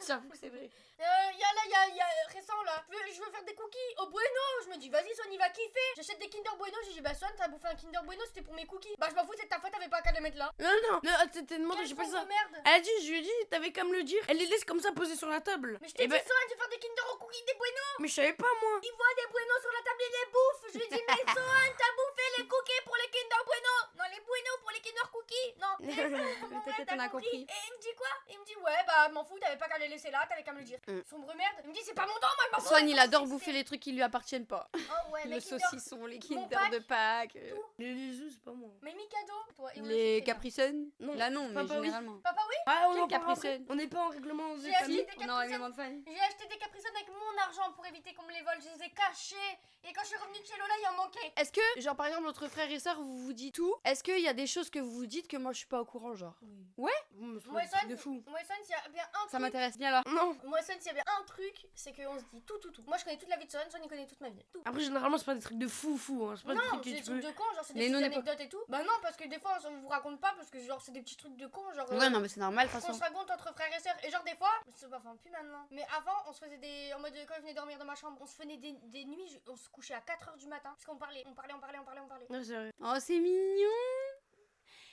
J'avoue que c'est vrai. Il y a récent là, je veux faire des cookies au Bueno. Je me dis, vas-y, Swan, il va kiffer. J'achète des Kinder Bueno. J'ai dit, bah, Swan, t'as bouffé un Kinder Bueno, c'était pour mes cookies. Bah, je m'en fous, c'est de ta faute, t'avais pas qu'à les mettre là. Non, t'es demandé, Quelle j'ai pas sombre ça. merde. Elle a dit, je lui ai dit, t'avais qu'à me le dire. Elle les laisse comme ça posées sur la table. Mais je t'ai Eh dit, ben, Swan, je vais faire des Kinder au cookies, des Bueno. mais je savais pas moi. Il voit des Bueno sur la table, il les bouffe. Je lui dis, mais Swan, t'as bouffé les cookies pour les Kinder Bueno. Non, les Bueno pour les Kinder Cookies. Non. Bon, T'inquiète, t'as on a compris. Et il me dit quoi? Il me dit, ouais, bah, m'en fous, t'avais pas qu'à les laisser là, t'avais qu'à me le dire. Sombre merde. Il me dit, c'est pas mon temps, moi, je m'en fous. Swan, il adore bouffer les trucs qui lui appartiennent pas. Oh, ouais, Le les Kinder. saucisson, les Kinder pack, de Pâques, tout. Les œufs, c'est pas moi. Mais Mikado, toi, et on le les fait, là. Capricènes. Non. Là, non, mais Papa, oui. généralement. Papa, oui. Ah, on Quel en parlera Capricène après. On n'est pas en règlement des J'ai acheté familles. des On a un Capricènes. règlement de famille. J'ai acheté des Capricènes avec mon argent pour éviter qu'on me les vole. Je les ai cachés. Et quand je suis revenue de chez Lola, il en manquait. Est-ce que, genre, par exemple, entre frères et sœurs, vous vous dites tout? Est-ce qu'il y a des choses que vous vous dites que moi je suis pas au courant, genre? Bon, mais c'est pas Moi, des trucs de fou. s'il y a bien un Ça truc. m'intéresse bien là. Non. Moi, s'il y a bien un truc, c'est qu'on se dit tout. Moi, je connais toute la vie de Son, il connaît toute ma vie. Tout. Après, généralement, c'est pas des trucs de fou. Hein. C'est pas des Non, trucs c'est que des tu trucs peux. de con, genre c'est des Mais nous, petites on est pas- anecdotes et tout. Bah non, parce que des fois, on vous raconte pas parce que genre c'est des petits trucs de con, genre. Ouais, non, mais c'est normal, de toute On façon. se raconte entre frères et sœurs. Et genre des fois, c'est pas enfin plus maintenant. Mais avant, on se faisait des. En mode quand je venais dormir dans ma chambre, on se faisait des nuits, on se couchait à 4h du matin. Parce qu'on parlait. Ouais, c'est vrai. Oh, c'est mignon.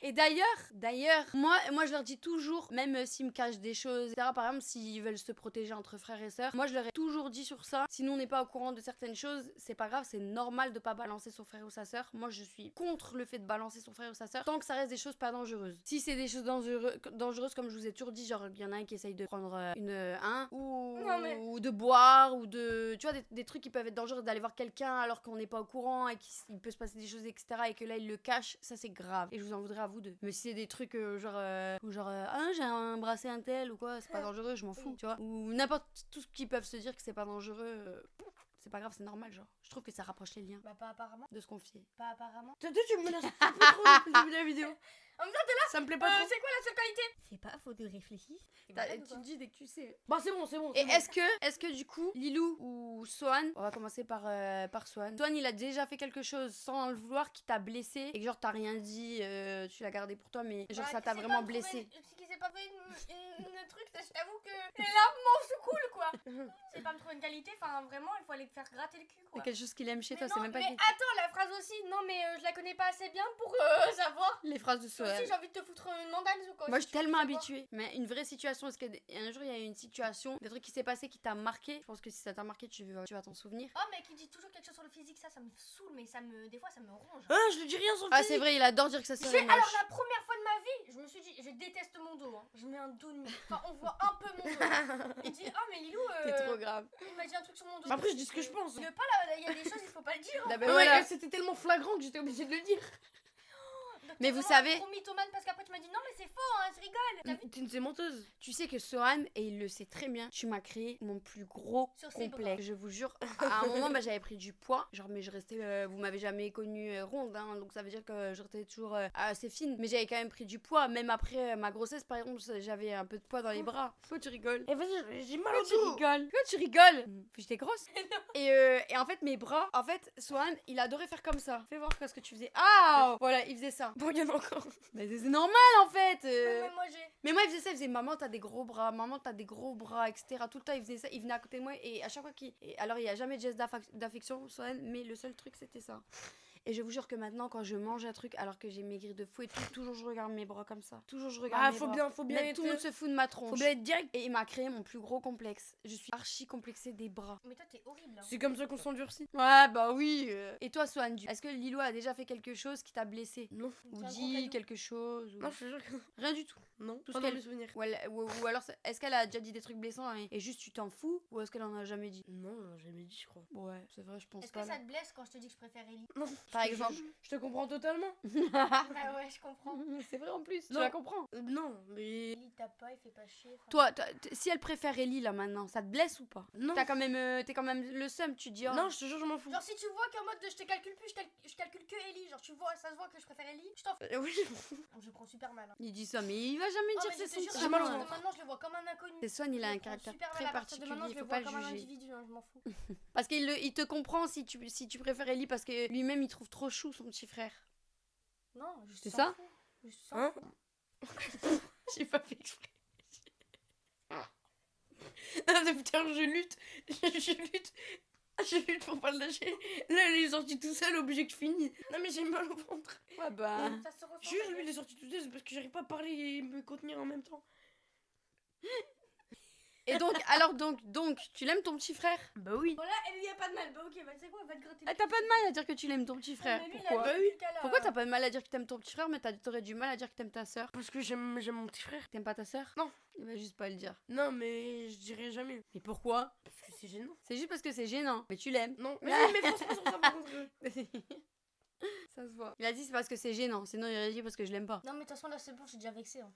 Et d'ailleurs, moi je leur dis toujours, même s'ils me cachent des choses, etc. Par exemple, s'ils veulent se protéger entre frères et sœurs, moi je leur ai toujours dit sur ça. Si nous on n'est pas au courant de certaines choses, c'est pas grave, c'est normal de pas balancer son frère ou sa sœur. Moi je suis contre le fait de balancer son frère ou sa sœur tant que ça reste des choses pas dangereuses. Si c'est des choses dangereuses, comme je vous ai toujours dit, genre il y en a un qui essaye de prendre ou de boire ou de, tu vois, des trucs qui peuvent être dangereux, d'aller voir quelqu'un alors qu'on n'est pas au courant et qu'il peut se passer des choses, etc. et que là il le cache, ça c'est grave. Et je vous en voudrais à vous deux. Mais si c'est des trucs j'ai embrassé un tel ou quoi, c'est pas dangereux, je m'en fous, tu vois. Ou n'importe tout ce qu'ils peuvent se dire que c'est pas dangereux, c'est pas grave, c'est normal, genre. Je trouve que ça rapproche les liens. Bah, pas apparemment. De se confier. Pas apparemment. Toi, tu me menaces trop depuis le début de la vidéo. En même temps, t'es là. Ça me plaît pas trop. C'est quoi la seule qualité? C'est pas, faut de réfléchir. Tu le dis dès que tu sais. Bah, c'est bon. Et est-ce que du coup, Lilou ou Swan, on va commencer par Swan. Swan, il a déjà fait quelque chose sans le vouloir qui t'a blessé et que genre t'as rien dit, tu l'as gardé pour toi, mais genre ça t'a vraiment blessé. Qui s'est pas fait une truc, je t'avoue que les larmes m'en secouent quoi. C'est pas me trouver une qualité, enfin vraiment, il faut aller te faire gratter le cul quoi. C'est quelque chose qu'il aime chez Mais toi, non, c'est même pas mais qu'il- attends, la phrase aussi, non mais je la connais pas assez bien pour savoir. les phrases de Toi Swan. aussi j'ai envie de te foutre une mandale ou quoi. Moi, je si suis tu veux tellement savoir. habituée. Mais une vraie situation, est-ce qu'un jour il y a eu une situation, des trucs qui s'est passé qui t'a marqué? Je pense que si ça t'a marqué, tu vas t'en souvenir. Oh mais qui dit toujours quelque chose sur le physique, ça me saoule, mais des fois ça me ronge. Ah, je ne dis rien sur le Ah, physique. c'est vrai, il adore dire que ça serait Alors moche. la première fois de ma vie, je me suis dit, je déteste mon dos, hein. Je mets un dos nu. Enfin on voit un peu mon dos. Il dit, oh mais Lilou, C'est trop grave. il m'a dit un truc sur mon dos. Après, je dis ce que je pense. Il veut pas là, il y a des choses, il faut pas le dire. Bah, hein. bah, Ouais, voilà. c'était tellement flagrant que j'étais obligée de le dire. Donc, Mais t'es vous vraiment savez- un gros mythomane parce qu'après tu m'as dit, non mais c'est faux, hein, je rigole. T'as vu T'es une menteuse. Tu sais que Sohan, et il le sait très bien, tu m'as créé mon plus gros Sur ses complexe. Je vous jure, à un moment, bah, j'avais pris du poids. Genre, mais je restais. Vous m'avez jamais connue ronde, hein, donc ça veut dire que je restais toujours assez fine. Mais j'avais quand même pris du poids. Même après ma grossesse, par exemple, j'avais un peu de poids dans les bras. Pourquoi tu rigoles? Eh, vas-y, j'ai mal au Pourquoi tu dos. rigoles? Pourquoi tu rigoles? J'étais grosse. Et en fait, mes bras, en fait, Swan, il adorait faire comme ça. Fais voir ce que tu faisais. Ah! Voilà, il faisait ça. Bon, il y en a encore. Mais c'est normal en fait. Mais moi j'ai. Mais moi, il faisait ça, il faisait maman, t'as des gros bras, maman, t'as des gros bras, etc. Tout le temps, il faisait ça, il venait à côté de moi et à chaque fois qu'il. Alors, il n'y a jamais de geste d'affection, Swan, mais le seul truc, c'était ça. Et je vous jure que maintenant, quand je mange un truc, alors que j'ai maigri de fou et tout, toujours je regarde mes bras comme ça. Toujours je regarde Ah, mes faut bras. bien Mais être. tout le monde se fout de ma tronche. Faut bien être direct. Et il m'a créé mon plus gros complexe. Je suis archi complexée des bras. Mais toi t'es horrible. Hein. C'est comme ça qu'on s'endurcit. Ouais, bah oui. Et toi, Swan, est-ce que Lilou a déjà fait quelque chose qui t'a blessé? Non. Ou C'est un gros dit caillou. quelque chose ou... Non, je te jure que Rien du tout. non. Tout Pas ce dans qu'elle- mes souvenirs. Ou alors, est-ce qu'elle a déjà dit des trucs blessants et juste tu t'en fous? Ou est-ce qu'elle en a jamais dit? Non, j'ai jamais dit, je crois. Ouais, c'est vrai, je pense Est-ce pas. que ça là. te blesse quand je te dis que je préfère Ellie? Non. Par je te exemple. jure, je te comprends totalement. Bah ouais, je comprends. C'est vrai en plus, tu Non. la comprends. Non, mais. Ellie tape pas, il fait pas chier. enfin. Toi, si elle préfère Ellie là maintenant, ça te blesse ou pas? Non. T'es quand même le seum, tu te dis. Oh, Non, je te jure, je m'en fous. Genre si tu vois qu'en mode je te calcule plus, je calcule que Ellie. Genre tu vois, ça se voit que je préfère Ellie, je t'en fous. Oui, je m'en fous. Je prends super mal. Hein. il dit ça, mais il va jamais Oh, dire mais ses je te jure, sentiments. mal au à partir ventre. de maintenant, je le vois comme un inconnu. C'est Swan, il a Je un le prends caractère super très mal. À partir de maintenant, particulier, je le faut pas vois le comme un juger. individu, hein, je m'en fous. Parce qu'il te comprend si tu préfères Ellie parce que lui-même il trouve trop chou son petit frère. Non, je C'est s'en ça fous. Je s'en Hein? fous. J'ai pas fait exprès. Non, mais putain, je lutte. Je lutte pour pas le lâcher. Là, il est sorti tout seul, obligé que je finisse. Non, mais j'ai mal au ventre. Ouais, bah. Ça se ressent. Juste, lui, il est sorti tout seul, c'est parce que j'arrive pas à parler et me contenir en même temps. Et donc, tu l'aimes ton petit frère? Bah oui. Bon là, elle y a pas de mal. Bah ok, bah tu sais quoi, va te gratter. Ah, t'as pas de mal à dire que tu l'aimes ton petit frère. Mais lui, il a Pourquoi? dit Bah oui. depuis tout à l'heure. Pourquoi t'as pas de mal à dire que t'aimes ton petit frère, mais t'aurais du mal à dire que t'aimes ta soeur? Parce que j'aime mon petit frère. T'aimes pas ta soeur? Non. Il va juste pas le dire. Non, mais je dirais jamais. Mais pourquoi? Parce que c'est gênant. C'est juste parce que c'est gênant. Mais tu l'aimes. Non, mais force pas sur ça par contre. Ça se voit. Il a dit c'est parce que c'est gênant. Sinon, il aurait dit parce que je l'aime pas. Non, mais de toute façon, là, c'est bon, je suis déjà vexée. Hein.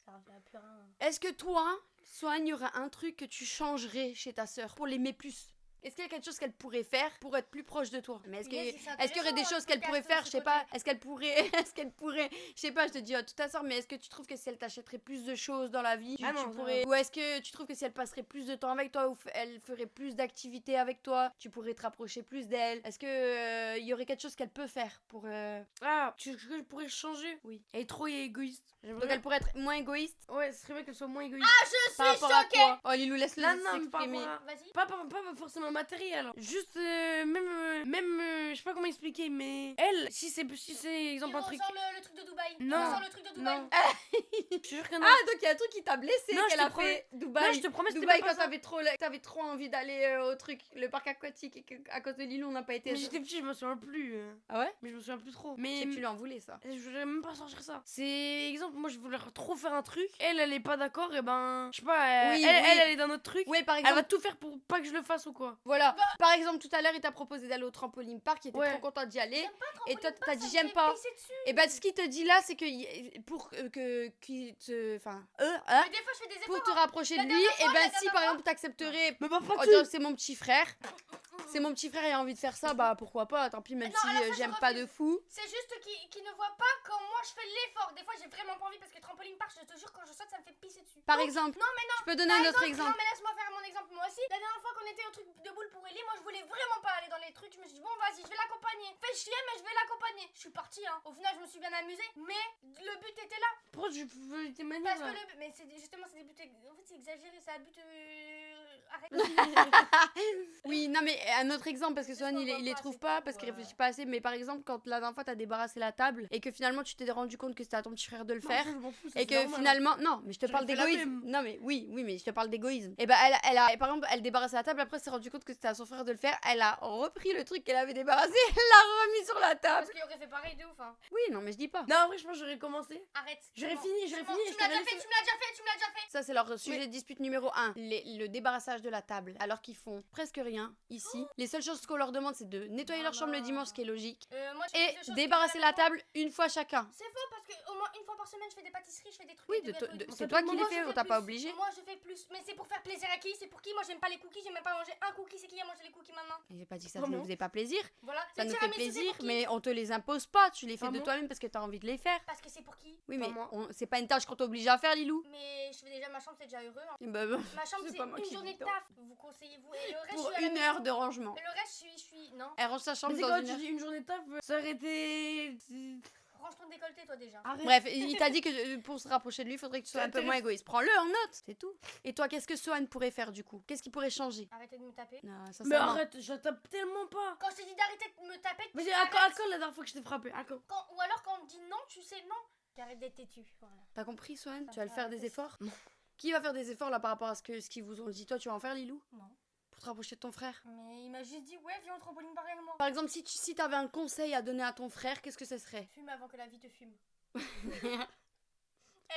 Ça va plus rien. Est-ce que toi, Swan, il y aurait un truc que tu changerais chez ta soeur pour l'aimer plus? Est-ce qu'il y a quelque chose qu'elle pourrait faire pour être plus proche de toi? Mais est-ce Yes, qu'il c'est y aurait des intéressant, choses un qu'elle podcast pourrait de faire? ce Je sais pas. Est-ce qu'elle pourrait, je sais pas, je te dis toute ta soeur, mais est-ce que tu trouves que si elle t'achèterait plus de choses dans la vie, Ah non, tu ça pourrais, ou est-ce que tu trouves que si elle passerait plus de temps avec toi, ou elle ferait plus d'activités avec toi, tu pourrais te rapprocher plus d'elle? Est-ce que il y aurait quelque chose qu'elle peut faire pour Ah, tu veux que je pourrais changer? Oui. Elle est trop égoïste. Donc elle pourrait être moins égoïste Ouais, ce serait bien qu'elle soit moins égoïste. Ah, je par suis rapport à choquée. quoi? Oh Lilou, laisse-le Non, non, mais par s'exprimer. rapport à- Vas-y. Pas forcément dans le matériel. Juste, même, je sais pas comment expliquer, mais elle, si c'est exemple Il un truc. ressort le truc de Dubaï. Non. Il ressort le truc de Dubaï. Non. Je te jure que non. Ah, donc il y a un truc qui t'a blessé Non, je qu'elle te a promets. fait Dubaï. Non, je te promets, c'était Dubaï, pas quand ça. t'avais trop envie d'aller au truc, le parc aquatique, et qu'à cause de Lilou, on n'a pas été. Mais j'étais petit, je me souviens plus. Ah ouais? Mais je me souviens plus trop. Je Mais sais que tu lui en voulais, ça. je voulais même pas sortir ça. C'est exemple, moi je voulais trop faire un truc. Elle est pas d'accord, et ben, je sais pas, Oui, elle est dans notre truc. Oui, par Elle exemple. va tout faire pour pas que je le fasse ou quoi. Voilà. Par exemple, tout à l'heure, il t'a proposé d'aller au trampoline park, il était Ouais. trop content d'y aller. J'aime pas Et toi, trampoline t'as park, dit ça me j'aime fait pas. pisser dessus. Et ben, ce qu'il te dit là, c'est que pour qu'il te. Enfin, Mais des fois, je fais des pour efforts. te rapprocher de La lui, dernière et fois, ben, la si dernière par fois. exemple, t'accepterais. Mais pas En disant que c'est mon petit frère. C'est mon petit frère, il a envie de faire ça, bah pourquoi pas, tant pis, même Non, si à la fin, je j'aime pas refuse. de fou. C'est juste qu'il ne voit pas quand moi je fais l'effort. Des fois, j'ai vraiment pas envie parce que trampoline park, je te jure, quand je saute, ça me fait pisser dessus. Par exemple, Non, mais non. je peux donner un autre exemple. Non, mais laisse-moi faire mon exemple moi aussi. La dernière fois qu'on était au truc de boule pour Ellie, moi je voulais vraiment pas aller dans les trucs. Je me suis dit, bon, vas-y, je vais l'accompagner. Fais chier, mais je vais l'accompagner. Je suis partie, hein. Au final, je me suis bien amusée. Mais le but était là. Pourquoi tu veux tes manies Parce là? que le but. Mais c'est justement, c'est des buts. En fait, c'est exagéré. C'est un but. Arrête. Oui, non, mais un autre exemple, parce que Juste Swan, qu'on il voit les pas, trouve c'est pas, tout, parce qu'il réfléchit pas assez. Mais par exemple, quand la dernière fois, t'as débarrassé la table, et que finalement, tu t'es rendu compte que c'était à ton petit frère de le faire. Non, je m'en fous, ça, Et c'est que normal, hein. finalement, non, mais je te J'aurais parle fait la d'égoïsme. même. Non, mais oui, mais je te parle d'égoïsme. Et bah, par exemple, elle débarrassait la table, après, elle s'est rendu compte que c'était à son frère de le faire. Elle a repris le truc qu'elle avait débarrassé, elle l'a remis sur la table. Parce qu'il aurait fait pareil de ouf, hein. Oui, non, mais je dis pas. Non, en vrai, je pense que j'aurais commencé. Arrête. J'aurais c'est bon. fini, C'est j'aurais bon. fini, Tu je me l'as t'aurais déjà fait, laissé- tu me l'as déjà fait, tu me l'as déjà fait. Ça, c'est leur sujet de dispute numéro 1. Le débarrassage de la table. Alors qu'ils font presque rien ici. Les seules choses qu'on leur demande, c'est de nettoyer leur chambre le dimanche, ce qui est logique. Moi, je fais Et plus de choses débarrasser que la la table une fois chacun. C'est faux parce que au moins une fois par semaine je fais des pâtisseries, je fais des trucs. Oui, des gâteaux et tout. c'est toi qui les Moi, fais, je on t'a plus. pas obligé. Moi je fais plus. Mais c'est pour faire plaisir à qui? C'est pour qui? Moi j'aime pas les cookies, j'aime même pas manger un cookie. C'est qui a mangé les cookies maintenant? J'ai pas dit que ça Vraiment ne faisait pas plaisir. Voilà. Ça Le nous fait tiramisu, c'est plaisir, pour qui? mais on te les impose pas. Tu les fais de Vraiment toi-même parce que t'as envie de les faire. Parce que c'est pour qui? Oui, Pas mais moi. c'est pas une tâche qu'on t'oblige à faire, Lilou. Mais je fais déjà ma chambre, c'est déjà heureux. Hein. Eh ben, Ma chambre C'est c'est pas moi une qui journée dis de non. taf. Vous conseillez vous et le reste pour je suis à la une heure maison. de rangement. Mais le reste je suis non. Elle range sa chambre Mais c'est dans quand une tu heure. dis une journée de taf, ça aurait été. Range ton décolleté toi déjà. Arrête. Bref, il t'a dit que pour se rapprocher de lui, il faudrait que tu sois un peu moins égoïste. Prends-le en note, c'est tout. Et toi, qu'est-ce que Swan pourrait faire du coup? Qu'est-ce qui pourrait changer? Arrêtez de me taper. Non, Mais sincèrement. arrête, je la tape tellement pas. Quand je te dis d'arrêter de me taper, Mais tu à arrêtes. quand la dernière fois que je t'ai frappé? À quand? Ou alors quand on me dit non, tu sais non. J'arrête d'être têtu. Voilà. T'as compris, Swan? Ça Tu vas le va, faire des arrêtez. efforts? Qui va faire des efforts là par rapport à ce qu'ils vous ont dit? Toi, tu vas en faire, Lilou? Non. Pour te rapprocher de ton frère? Mais il m'a juste dit ouais viens au trampoline pareil avec moi. Par exemple, si t'avais un conseil à donner à ton frère, qu'est-ce que ce serait? Fume avant que la vie te fume.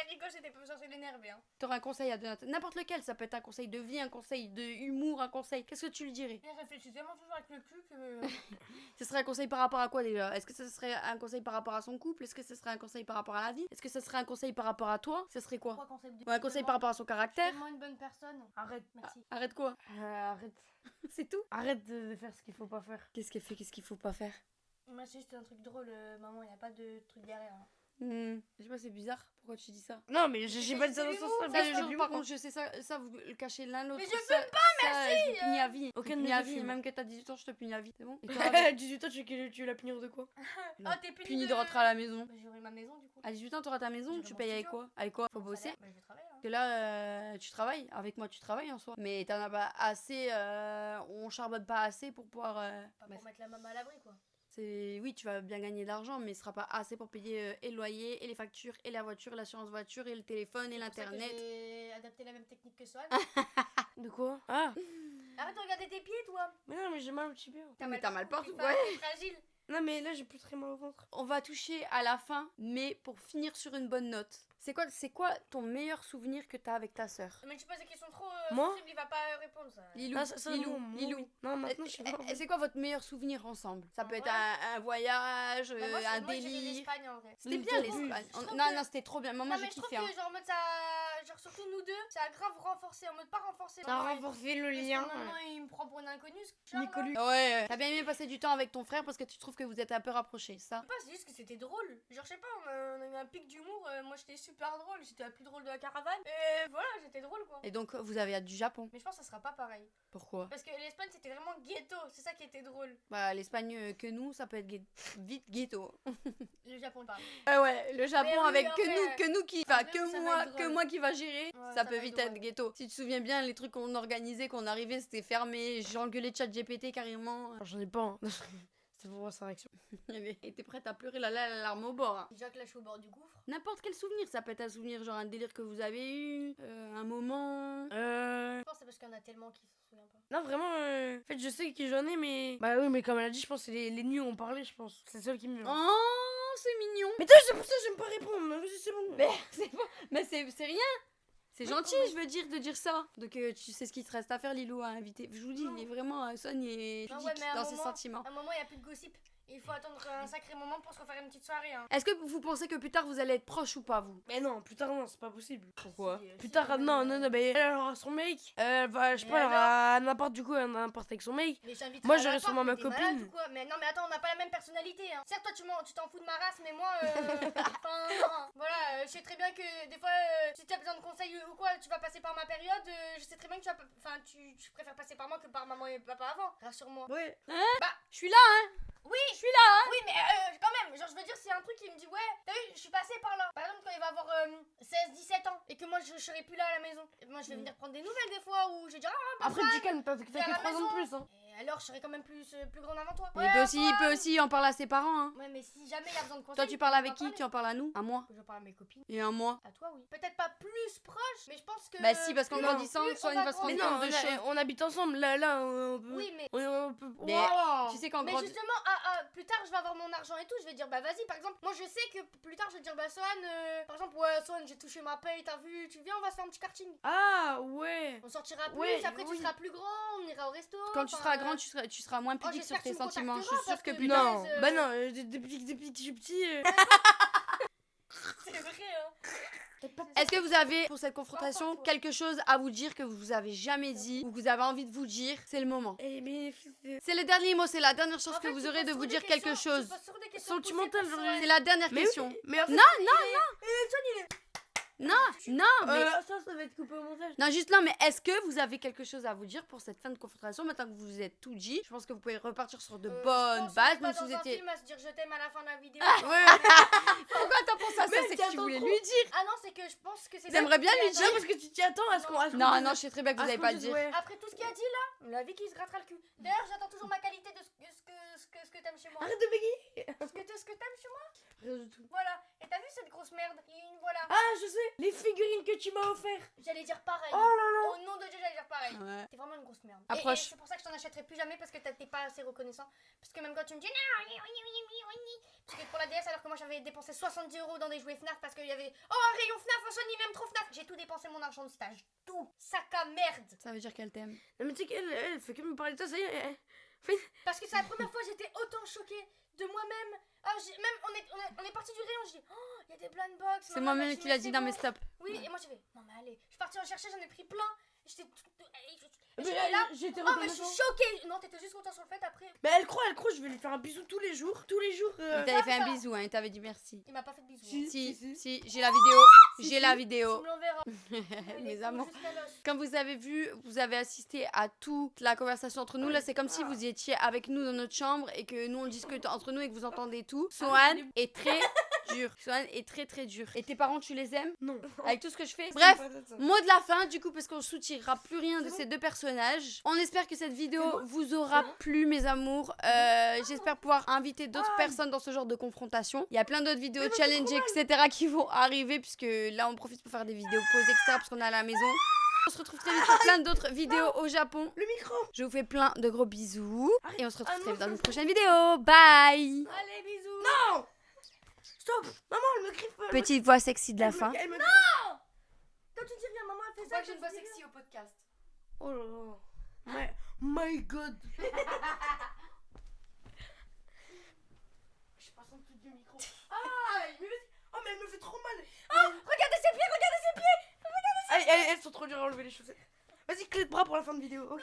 Rico, j'étais pas censée l'énerver. Hein. T'aurais un conseil à donner à n'importe lequel, ça peut être un conseil de vie, un conseil de humour, un conseil. Qu'est-ce que tu lui dirais? Il réfléchit tellement toujours avec le cul que. Ce serait un conseil par rapport à quoi déjà? Est-ce que ce serait un conseil par rapport à son couple? Est-ce que ce serait un conseil par rapport à la vie? Est-ce que ce serait un conseil par rapport à toi? Ce serait quoi? Pourquoi concept de. Ou un conseil par rapport à son caractère? Tellement une bonne personne. Arrête. Merci. Arrête quoi? Arrête. C'est tout? Arrête de faire ce qu'il faut pas faire. Qu'est-ce qu'elle fait? Qu'est-ce qu'il faut pas faire? Moi, c'est juste un truc drôle, maman, il n'y a pas de truc derrière. Hein. Je sais pas, c'est bizarre. Pourquoi tu dis ça? Non, mais j'ai pas dit ça dans ce c'est sens-là. l'humour, mais Ça, j'ai je, lu par quoi. contre, je sais ça vous le cachez l'un l'autre. Mais je ça, pas, merci! Je punis à vie. Aucun Je de punis mes à deux vie. fume. Même que t'as 18 ans, je te punis à vie. C'est bon? Et toi, 18 ans, tu veux la punir de quoi? Non. Oh, t'es puni puni de rentrer à la maison. Bah, j'aurai ma maison du coup. À 18 ans, t'auras ta maison, J'aurai tu mon payes avec studio. quoi? Avec quoi? Faut Mon bosser? salaire, bah, je vais travailler. Hein. Parce que là, tu travailles. Avec moi, tu travailles en soi. Mais t'en as pas assez. On charbonne pas assez pour pouvoir. Pas pour mettre la maman à l'abri quoi. Oui, tu vas bien gagner de l'argent, mais ce sera pas assez pour payer et le loyer, et les factures, et la voiture, l'assurance voiture, et le téléphone, et C'est pour ça que l'internet. J'ai adapté la même technique que Swan. De quoi? Ah! Arrête de regarder tes pieds toi. Mais non, mais j'ai mal au tibia. Mais t'as mal partout, t'es ouais. fragile. Non, mais là, j'ai plus très mal au ventre. On va toucher à la fin, mais pour finir sur une bonne note. C'est quoi ton meilleur souvenir que t'as avec ta sœur? Mais tu poses des questions trop Moi sensibles, il va pas répondre ça. Lilou, Ah, ça, Lilou, non, Lilou. oui. Non, maintenant, je sais pas. C'est quoi votre meilleur souvenir ensemble? Ça peut En être vrai un voyage, Bah, moi, un moi, j'irais délire. l'Espagne en vrai. C'était Oui, bien oui. l'Espagne. Je trouve Non, que- non, c'était trop bien. Moi, Non, j'ai mais je trouve kiffé. Hein. que genre en mode ça. Genre surtout nous deux, ça a grave renforcé. En mode pas renforcé. Ça a mais- renforcé le parce que lien. Maintenant il me prend pour une inconnue. Ce que Nicolas. Ouais, t'as bien aimé passer du temps avec ton frère parce que tu trouves que vous êtes un peu rapprochés, ça? C'est juste que c'était drôle. Genre, je sais pas, on a eu un pic d'humour. Moi j'étais super drôle. J'étais la plus drôle de la caravane. Et voilà, j'étais drôle quoi. Et donc, vous avez hâte du Japon. Mais je pense que ça sera pas pareil. Pourquoi? Parce que l'Espagne, c'était vraiment ghetto. C'est ça qui était drôle. Bah, l'Espagne que nous, ça peut être vite ghetto. Le Japon, pareil. Ah ouais, le Japon Mais oui, avec en vrai, que nous qui, en enfin, vrai, ça va être que drôle. moi qui va gérer, Ouais, ça ça peut va vite être être drôle. ghetto. Si tu te souviens bien, les trucs qu'on organisait, qu'on arrivait, c'était fermé. J'ai engueulé ChatGPT carrément. J'en ai pas. Hein. C'est pour voir sa réaction. Elle était prête à pleurer la larme au bord. Hein. Déjà que là, je suis au bord du gouffre. N'importe quel souvenir, ça peut être un souvenir, genre un délire que vous avez eu, un moment. Je pense que c'est parce qu'il y en a tellement qui se souviennent pas. Non, vraiment, en fait, je sais que j'en ai, mais. Bah oui, mais comme elle a dit, je pense que c'est les nuits où on parlait, je pense. C'est celle qui me vient. Oh, c'est mignon. Mais toi, c'est pour ça que j'aime pas répondre. Vas-y, c'est bon. Mais c'est pas, mais c'est rien. C'est gentil, je veux dire, de dire ça. Donc tu sais ce qu'il te reste à faire, Lilou, à inviter. Je vous dis, Non. il est vraiment Son est Non, pudique ouais, mais à un dans ses moment- sentiments. À un moment, il n'y a plus de gossip. Il faut attendre un sacré moment pour se refaire une petite soirée. Hein. Est-ce que vous pensez que plus tard vous allez être proches ou pas, vous? Mais non, plus tard, non, c'est pas possible. Pourquoi? Plus Si, tard, quand même, non, mais elle aura son mec. Elle va, je sais Mais pas, elle aura n'importe du coup, elle n'importe avec son mec. Mais j'inviterai Moi, à j'aurais l'appart, sûrement mais ma t'es malade copine. ou quoi. Mais non, mais attends, on n'a pas la même personnalité. Hein. Certes, toi, tu t'en fous de ma race, mais moi, enfin, voilà, je sais très bien que des fois, si tu as besoin de conseils ou quoi, tu vas passer par ma période. Je sais très bien que tu préfères passer par moi que par maman et papa avant. Rassure-moi. Ouais. Je suis là, hein. Oui, Je suis là, hein. oui, mais quand même, genre, je veux dire, c'est un truc qui me dit, ouais, t'as vu, je suis passée par là. Par exemple, quand il va avoir 16-17 ans et que moi, je serai plus là à la maison. Et moi, je vais venir prendre des nouvelles des fois où je vais dire, ah, Après, tu calmes, t'as que à la 3 ans de maison. plus, hein. Et alors, je serai quand même plus grande avant toi. Mais il peut aussi en parler à ses parents, hein. Ouais, mais si jamais il y a besoin de conseils. Toi, tu parles avec qui? Tu en parles à nous? À moi? Je parle à mes copines. Et à moi? À toi, oui. Peut-être pas plus proche, mais je pense que. Bah si, parce qu'en plus- grandissant, plus soit on il va se Mais rendre non, compte de choses. on habite ensemble. Là, on peut. Oui, mais. On peut. Mais Wow. tu sais qu'en Mais grandissant. justement, plus tard, je vais avoir mon argent et tout. Je vais dire, bah vas-y, par exemple, moi je sais que plus tard, je vais dire, bah Sohan, par exemple, ouais, Sohan, j'ai touché ma paye, t'as vu, tu viens, on va se faire un petit karting. Ah, ouais. On sortira plus, Ouais, après oui. tu seras plus grand, on ira au resto. Quand tu enfin, seras grande, tu seras moins pudique j'espère sur que tes tu me sentiments. Je suis contacteras sûre que parce plus que- tard. Non, punaise, bah non, depuis que je suis petit. C'est vrai, hein. Est-ce que vous avez, pour cette confrontation, toi. quelque chose à vous dire que vous avez jamais dit ou que vous avez envie de vous dire? C'est le moment. Eh, mais. C'est le dernier mot, c'est la dernière chance En que fait, vous tu aurez poses de sur vous des dire quelque questions- chose. tu poses sur des questions Sentimentales, poussées pour genre, Sohan. C'est la dernière Mais question. oui, mais en fait. Non, mais... Ça va être coupé au montage. Non, juste non, mais est-ce que vous avez quelque chose à vous dire pour cette fin de confrontation? Maintenant que vous vous êtes tout dit, je pense que vous pouvez repartir sur de Je bonnes pense bases, qu'on est même pas si vous dans un étiez... film à se dire je t'aime à la fin de la vidéo. Ouais. Pourquoi t'as pensé à ça? C'est que tu voulais lui dire. Ah non, c'est que je pense que c'est. T'aimerais bien lui Non, parce que tu t'y attends à ce qu'on. Non, non, je sais très bien que vous n'allez pas le dire. Après tout ce qu'il a dit là, la vie qui se grattera le cul. D'ailleurs, j'attends toujours ma qualité de ce que t'aimes chez moi. Arrête de bégayer. Ce que t'aimes chez moi. Rien du tout. Voilà. Et t'as vu cette grosse merde? Voilà. Ah, je sais, les figurines que tu m'as offert. J'allais dire pareil. Oh là là. Au nom de Dieu, j'allais dire pareil. Ouais. T'es vraiment une grosse merde. Approche. Et c'est pour ça que je t'en achèterai plus jamais parce que t'es pas assez reconnaissant. Parce que même quand tu me dis non, parce que pour la DS, alors que moi j'avais dépensé 70 € dans des jouets FNAF parce qu'il y avait un rayon FNAF, Sony même trop FNAF. J'ai tout dépensé mon argent de stage. Tout. Sac à merde. Ça veut dire qu'elle t'aime. Non, mais tu sais qu'elle fait que me parler de ça, ça y est. Parce que c'est la première fois que j'étais autant choquée de moi-même. Alors, même on est parti du rayon, je dis oh, il y a des blind box. C'est moi-même qui l'a dit, non mais stop. Oui, et moi j'ai fait non mais allez, je suis partie en chercher, j'en ai pris plein. J'étais Mais j'étais là. j'étais Oh mais je suis reconnaissant. choquée. Non, t'étais juste content sur le fait après. Mais elle croit, je vais lui faire un bisou tous les jours. Tous les jours. Il t'avait fait un ça. bisou, hein, il t'avait dit merci. Il m'a pas fait de bisous. Si. Si, si, j'ai la vidéo. J'ai la Tu vidéo. me l'enverras. Mes amours. Jusqu'à l'os. Comme vous avez vu, vous avez assisté à toute la conversation entre nous. Là, c'est comme si vous étiez avec nous dans notre chambre et que nous, on discute entre nous et que vous entendez tout. Sohan est très dur. Sohan est très très dur. Et tes parents, tu les aimes? Non. Avec tout ce que je fais? Bref, mot de la fin, du coup, parce qu'on soutirera plus rien de ces deux personnages. On espère que cette vidéo vous aura plu, mes amours. J'espère pouvoir inviter d'autres personnes dans ce genre de confrontation. Il y a plein d'autres vidéos challenge, etc. qui vont arriver, puisque là, on profite pour faire des vidéos pause, etc. parce qu'on est à la maison. On se retrouve très vite pour plein d'autres vidéos au Japon. Le micro. Je vous fais plein de gros bisous. Et on se retrouve Ah très non, vite dans ça, une prochaine vidéo. Bye! Allez, bisous. Non. Stop. Maman, elle me griffe. Petite voix sexy de la fin. Elle me... Quand tu dis rien, maman elle fait ça. j'ai une voix sexy au podcast. Oh là là. My God. Je passe en dessous du micro. Aïe, mais vas-y. Oh, mais elle me fait trop mal. Regardez ses pieds, regardez ses pieds. Elles sont trop dures à enlever les chaussettes. Vas-y, clé de bras pour la fin de vidéo. Ok.